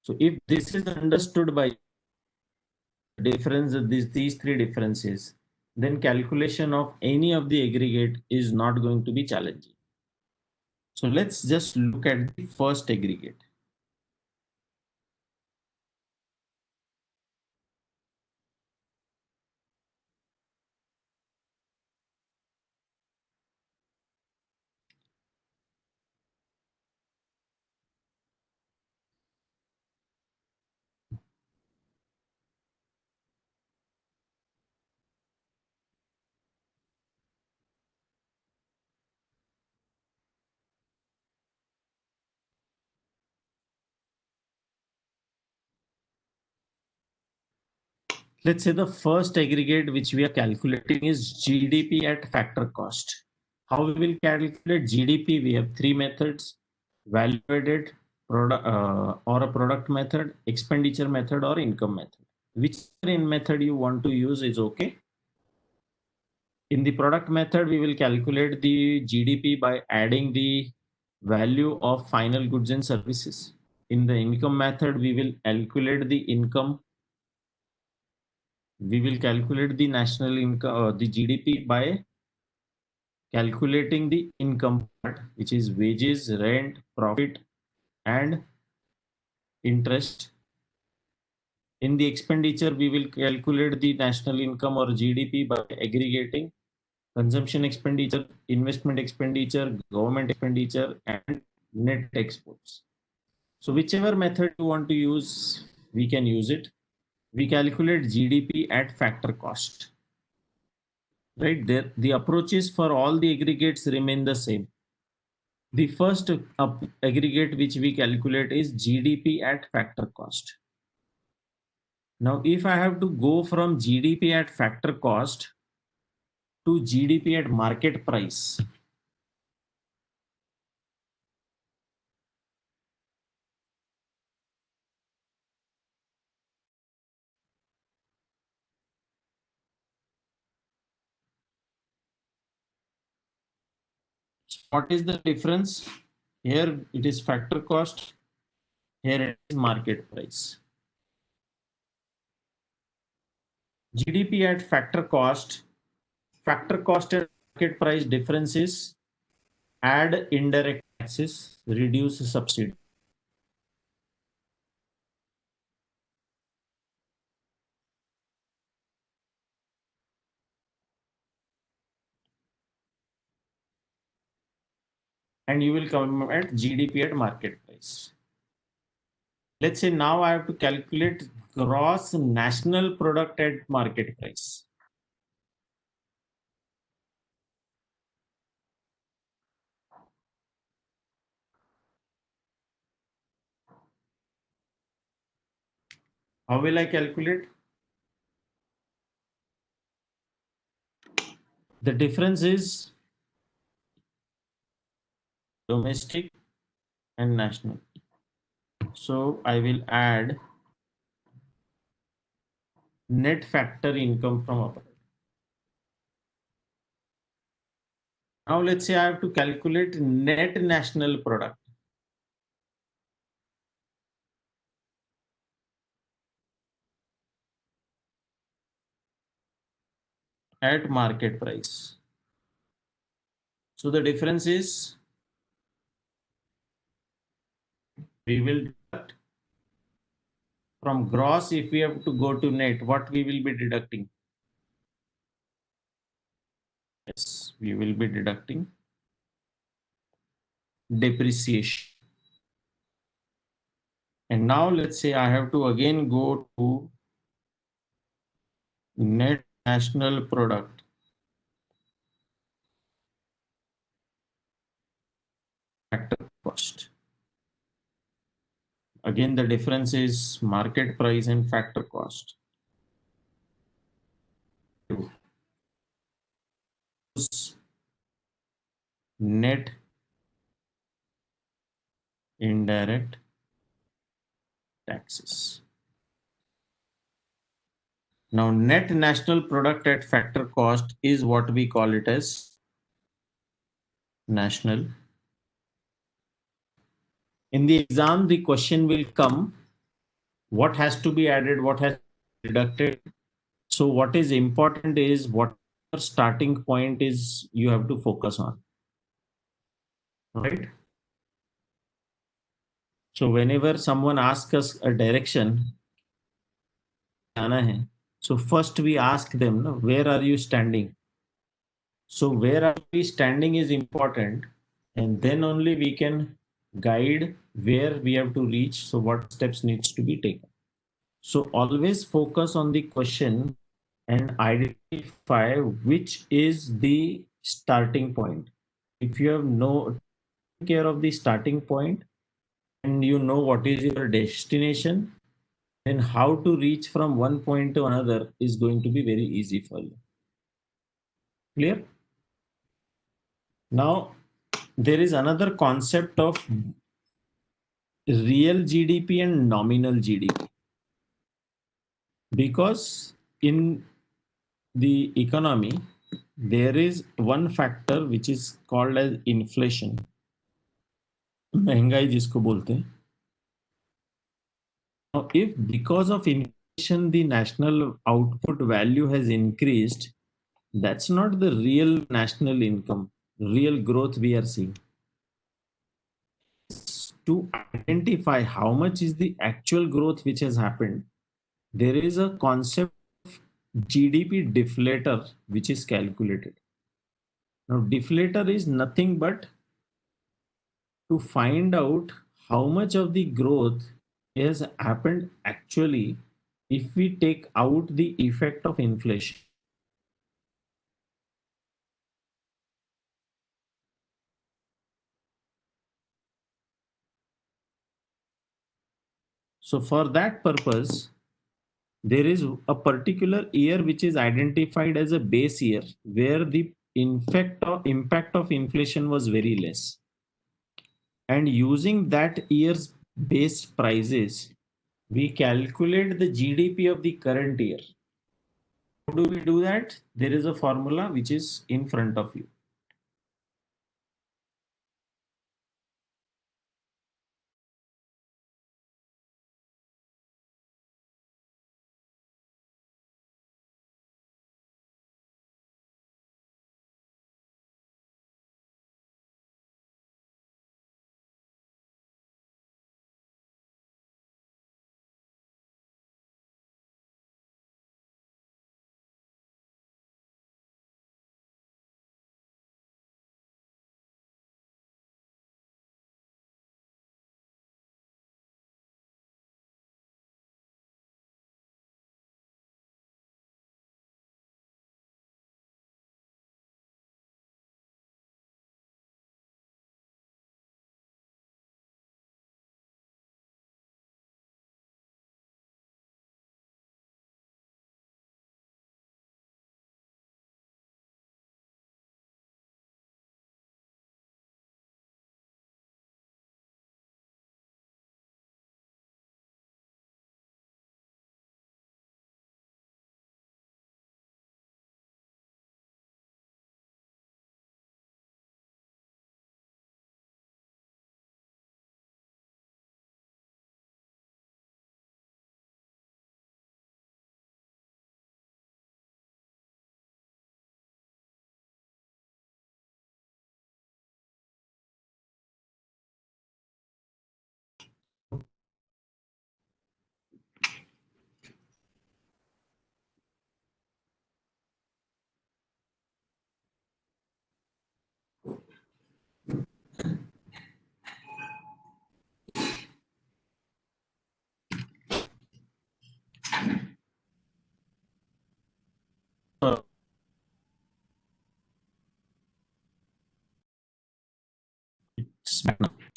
Speaker 1: So if this is understood by difference of these three differences, then calculation of any of the aggregate is not going to be challenging. So let's just look at the first aggregate. Let's say the first aggregate which we are calculating is GDP at factor cost. How we will calculate GDP? We have three methods: value added, product or a product method, expenditure method, or income method. Which method you want to use is okay. In the product method, we will calculate the GDP by adding the value of final goods and services. In the income method, we will calculate the income. We will calculate the national income, the GDP by calculating the income part, which is wages, rent, profit, and interest. In the expenditure, we will calculate the national income or GDP by aggregating consumption expenditure, investment expenditure, government expenditure, and net exports. So whichever method you want to use, we can use it. We calculate GDP at factor cost. Right there, the approaches for all the aggregates remain the same. The first aggregate which we calculate is GDP at factor cost. Now, if I have to go from GDP at factor cost to to GDP at market price. What is the difference? Here it is factor cost, here it is market price. GDP at factor cost and market price difference is add indirect taxes, reduce subsidy. And you will come at GDP at market price. Let's say now I have to calculate gross national product at market price. How will I calculate? The difference is domestic and national. So I will add net factor income from abroad. Now let's say I have to calculate net national product. At market price. So the difference is we will deduct from gross. If we have to go to net, what we will be deducting? Yes, we will be deducting depreciation. And now let's say I have to again go to net national product. Factor cost. Again, the difference is market price and factor cost. Net indirect taxes. Now, net national product at factor cost is what we call it as national. In the exam, the question will come, what has to be added, what has to be deducted. So what is important is what starting point is you have to focus on, right? So whenever someone asks us a direction, so first we ask them, no, where are you standing? So where are we standing is important, and then only we can guide where we have to reach. So what steps needs to be taken. So always focus on the question and identify which is the starting point. If you have no care of the starting point and you know what is your destination, then how to reach from one point to another is going to be very easy for you. Clear? Now, there is another concept of real GDP and nominal GDP. Because in the economy, there is one factor which is called as inflation. महंगाई जिसको बोलते हैं. Now, if because of inflation the national output value has increased, that's not the real national income, real growth we are seeing. To identify how much is the actual growth which has happened, there is a concept of GDP deflator which is calculated. Now, deflator is nothing but to find out how much of the growth has happened actually if we take out the effect of inflation. So for that purpose, there is a particular year which is identified as a base year where the impact of inflation was very less. And using that year's base prices, we calculate the GDP of the current year. How do we do that? There is a formula which is in front of you.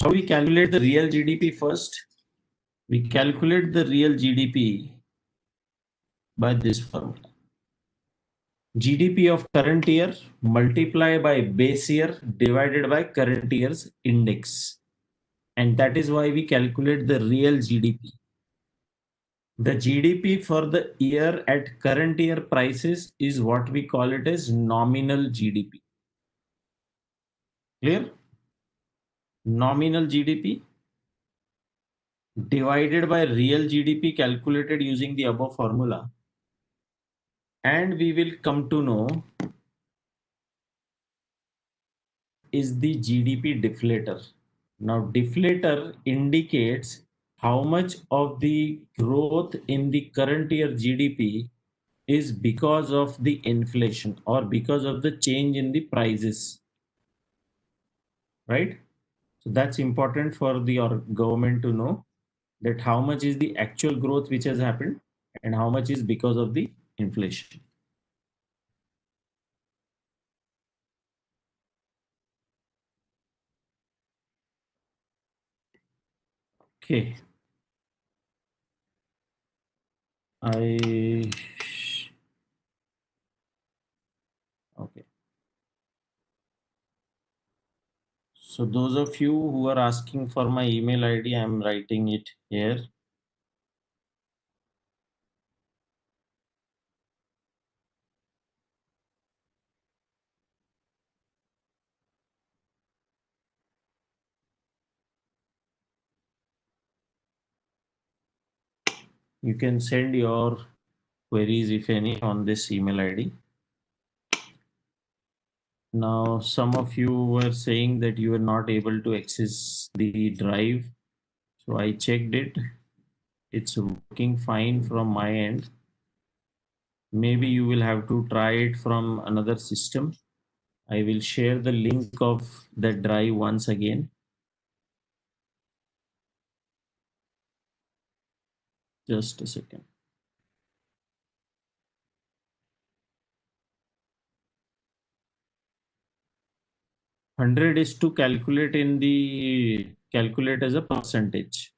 Speaker 1: So we calculate the real GDP first. We calculate the real GDP by this formula. GDP of current year multiply by base year divided by current year's index. And that is why we calculate the real GDP. The GDP for the year at current year prices is what we call it as nominal GDP. Clear? Nominal GDP divided by real GDP calculated using the above formula. And we will come to know is the GDP deflator. Now, deflator indicates how much of the growth in the current year GDP is because of the inflation or because of the change in the prices, right? So that's important for the government to know that how much is the actual growth which has happened and how much is because of the inflation. Okay. Okay. So those of you who are asking for my email ID, I'm writing it here. You can send your queries, if any, on this email ID. Now, some of you were saying that you were not able to access the drive. So I checked it. It's working fine from my end. Maybe you will have to try it from another system. I will share the link of that drive once again. Just a second. 100 is to calculate in the calculate as a percentage.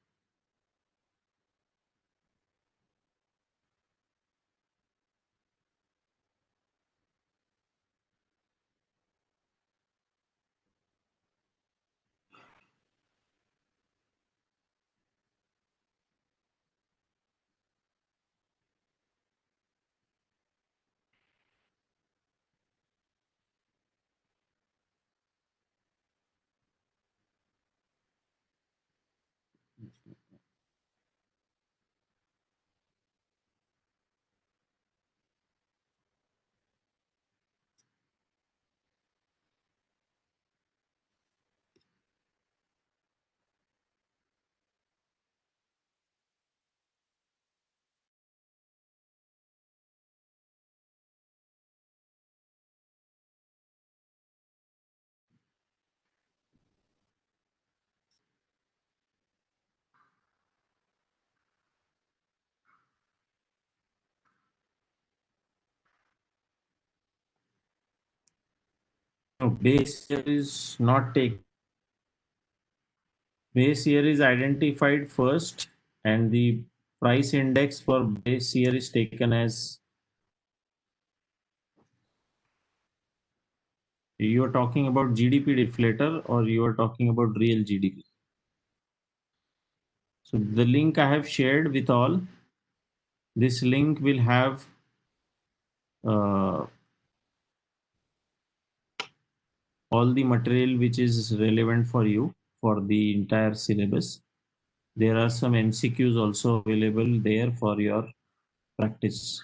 Speaker 1: No, base year is not take. Base year is identified first, and the price index for base year is taken as. You are talking about GDP deflator, or you are talking about real GDP? So the link I have shared with all. This link will have uh, all the material which is relevant for you for the entire syllabus. There are some MCQs also available there for your practice.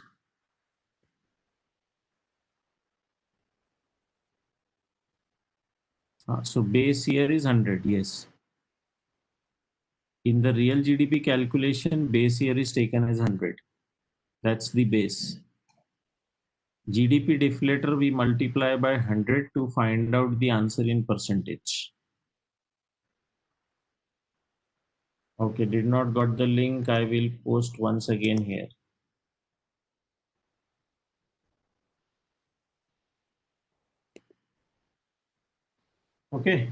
Speaker 1: So base year is 100, yes. In the real GDP calculation, base year is taken as 100. That's the base. GDP deflator we multiply by 100 to find out the answer in percentage. Okay, did not got the link. I will post once again here. Okay.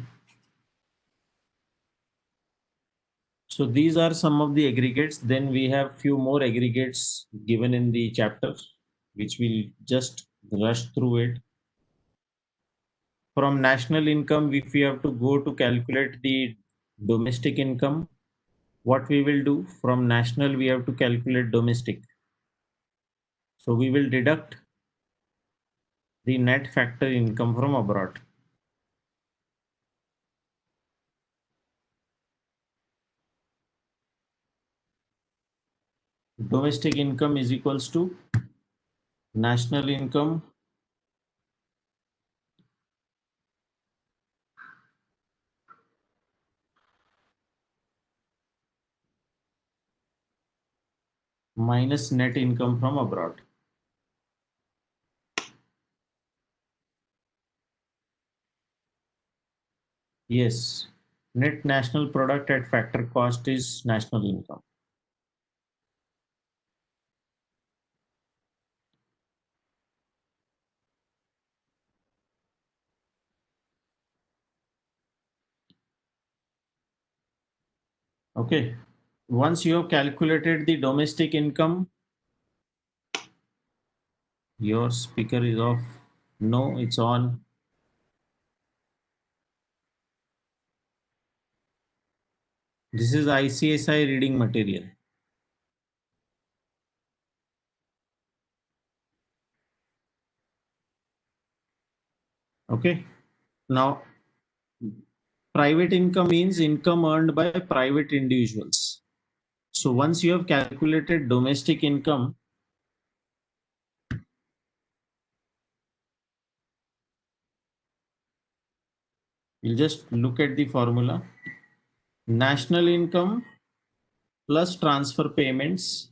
Speaker 1: So these are some of the aggregates. Then we have few more aggregates given in the chapter, which we'll just rush through it. From national income, if we have to go to calculate the domestic income, what we will do from national, we have to calculate domestic. So we will deduct the net factor income from abroad. Domestic income is equals to national income minus net income from abroad. Yes, net national product at factor cost is national income. Okay. Once you have calculated the domestic income, your speaker is off. No, it's on. This is ICSI reading material. Okay. Now, private income means income earned by private individuals. So once you have calculated domestic income, you'll just look at the formula. National income plus transfer payments.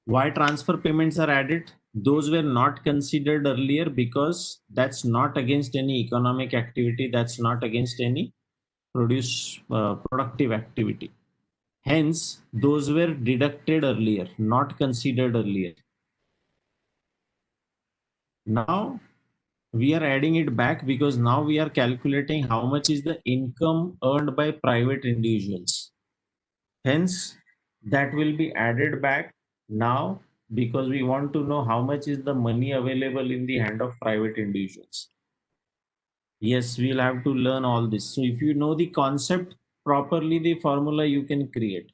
Speaker 1: Why transfer payments are added? Those were not considered earlier because that's not against any economic activity. That's not against any productive activity. Hence, those were deducted earlier, not considered earlier. Now we are adding it back because now we are calculating how much is the income earned by private individuals. Hence, that will be added back now because we want to know how much is the money available in the hand of private individuals. Yes, we'll have to learn all this. So if you know the concept properly, the formula you can create.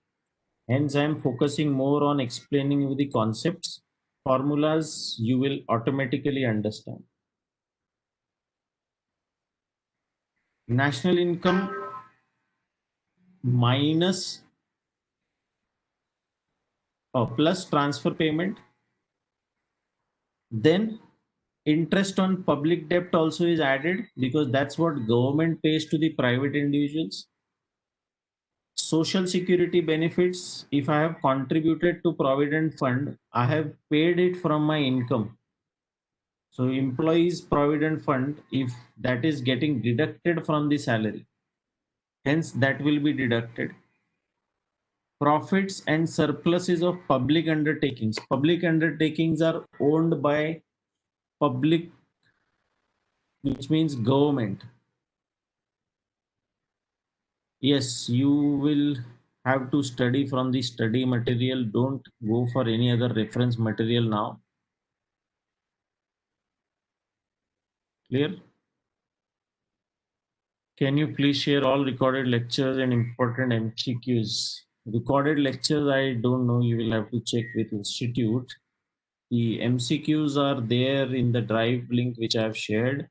Speaker 1: Hence, I am focusing more on explaining you the concepts. Formulas you will automatically understand. National income minus plus transfer payment. Then interest on public debt also is added because that's what government pays to the private individuals. Social security benefits, if I have contributed to provident fund, I have paid it from my income. So employees provident fund, if that is getting deducted from the salary, hence that will be deducted. Profits and surpluses of public undertakings. Public undertakings are owned by public, which means government. Yes, you will have to study from the study material. Don't go for any other reference material now. Clear? Can you please share all recorded lectures and important MCQs? Recorded lectures, I don't know. You will have to check with institute. The MCQs are there in the drive link which I have shared.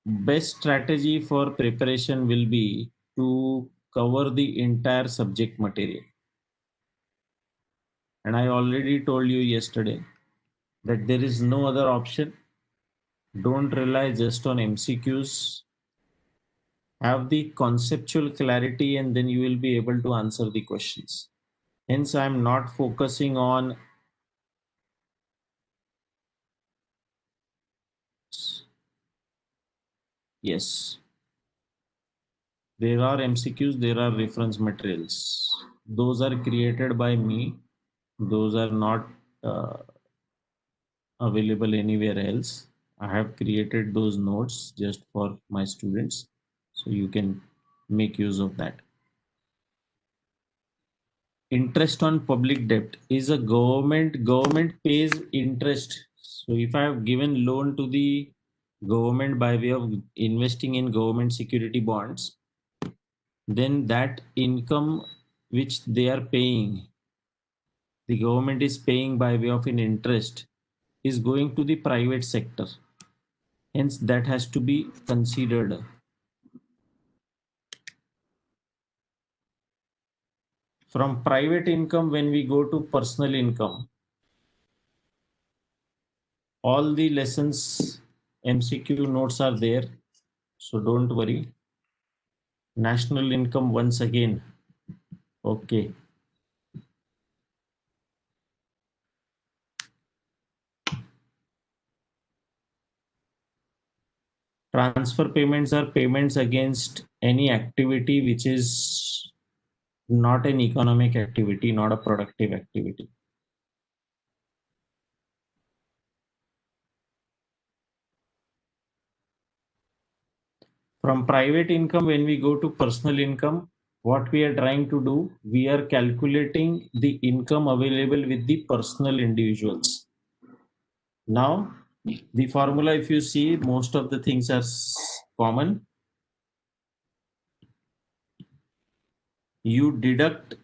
Speaker 1: Best strategy for preparation will be to cover the entire subject material. And I already told you yesterday that there is no other option. Don't rely just on MCQs. Have the conceptual clarity and then you will be able to answer the questions. Hence, I'm not focusing on yes. There are MCQs, there are reference materials. Those are created by me. Those are not available anywhere else. I have created those notes just for my students. So you can make use of that. Interest on public debt is a government pays interest. So if I have given loan to the government by way of investing in government security bonds, then that income which they are paying, the government is paying by way of an interest, is going to the private sector. Hence that has to be considered. From private income, when we go to personal income, all the lessons MCQ notes are there, so don't worry. National income once again. Okay. Transfer payments are payments against any activity which is not an economic activity, not a productive activity. From private income, when we go to personal income, what we are trying to do, we are calculating the income available with the personal individuals. Now, the formula, if you see, most of the things are common. You deduct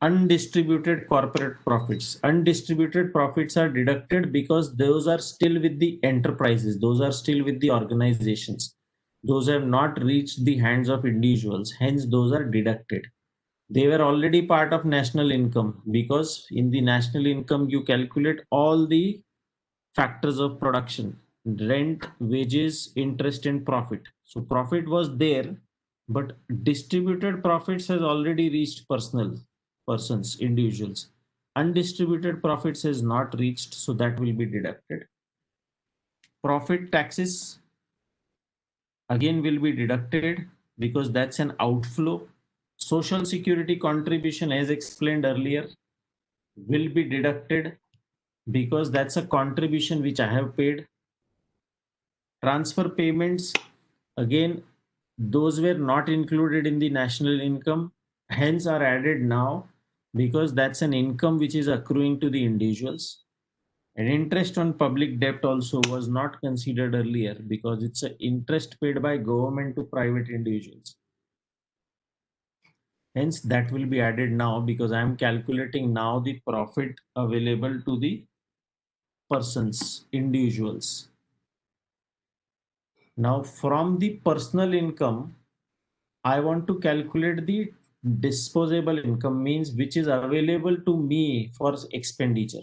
Speaker 1: undistributed corporate profits. Undistributed profits are deducted because those are still with the enterprises, those are still with the organizations. Those have not reached the hands of individuals, hence, those are deducted. They were already part of national income because in the national income, you calculate all the factors of production: rent, wages, interest, and profit. So, profit was there, but distributed profits has already reached persons, individuals. Undistributed profits has not reached, so that will be deducted. Profit taxes again will be deducted because that's an outflow. Social security contribution, as explained earlier, will be deducted because that's a contribution which I have paid. Transfer payments, again, those were not included in the national income, hence are added now because that's an income which is accruing to the individuals. And interest on public debt also was not considered earlier because it's an interest paid by government to private individuals. Hence that will be added now because I am calculating now the profit available to the persons, individuals. Now from the personal income, I want to calculate the disposable income, means which is available to me for expenditure.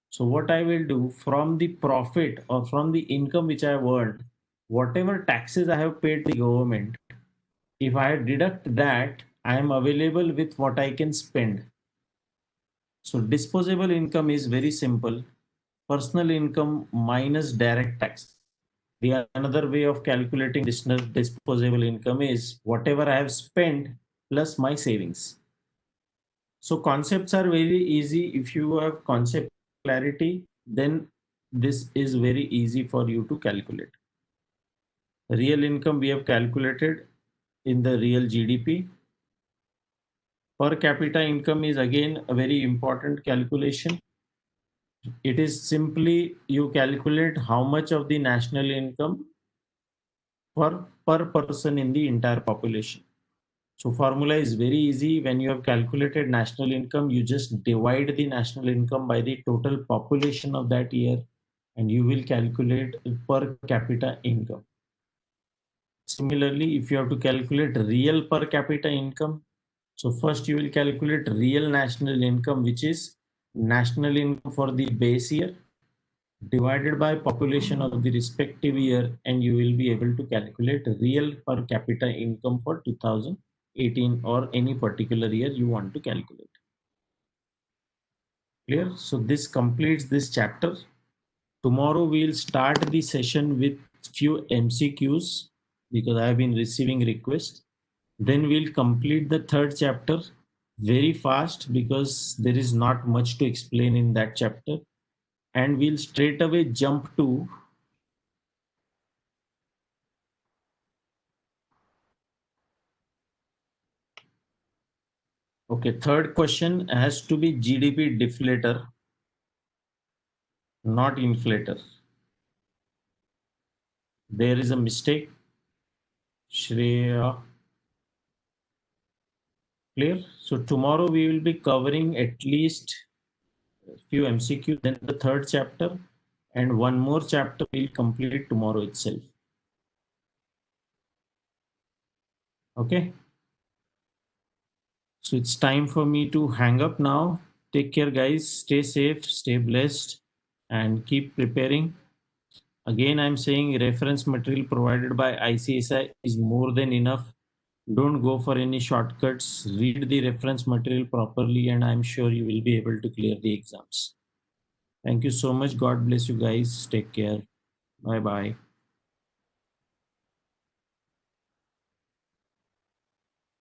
Speaker 1: So what I will do, from the profit or from the income which I have earned, whatever taxes I have paid the government, if I deduct that, I am available with what I can spend. So disposable income is very simple. Personal income minus direct tax. The another way of calculating disposable income is whatever I have spent plus my savings. So concepts are very easy. If you have concept clarity, then this is very easy for you to calculate. Real income we have calculated in the real GDP. Per capita income is again a very important calculation. It is simply you calculate how much of the national income per person in the entire population. So formula is very easy. When you have calculated national income, you just divide the national income by the total population of that year and you will calculate per capita income. Similarly, if you have to calculate real per capita income, so first you will calculate real national income, which is national income for the base year divided by population of the respective year, and you will be able to calculate real per capita income for 2018 or any particular year you want to calculate. Clear? So this completes this chapter. Tomorrow we'll start the session with few MCQs because I have been receiving requests. Then we'll complete the third chapter very fast because there is not much to explain in that chapter. And we'll straight away jump to okay, third question has to be GDP deflator, not inflator. There is a mistake. Shreya. Clear? So tomorrow we will be covering at least a few MCQ, then the third chapter, and one more chapter we'll complete tomorrow itself. Okay. So it's time for me to hang up now. Take care, guys. Stay safe, stay blessed, and keep preparing. Again, I'm saying reference material provided by ICSI is more than enough. Don't go for any shortcuts. Read the reference material properly, and I'm sure you will be able to clear the exams. Thank you so much. God bless you guys. Take care. Bye bye.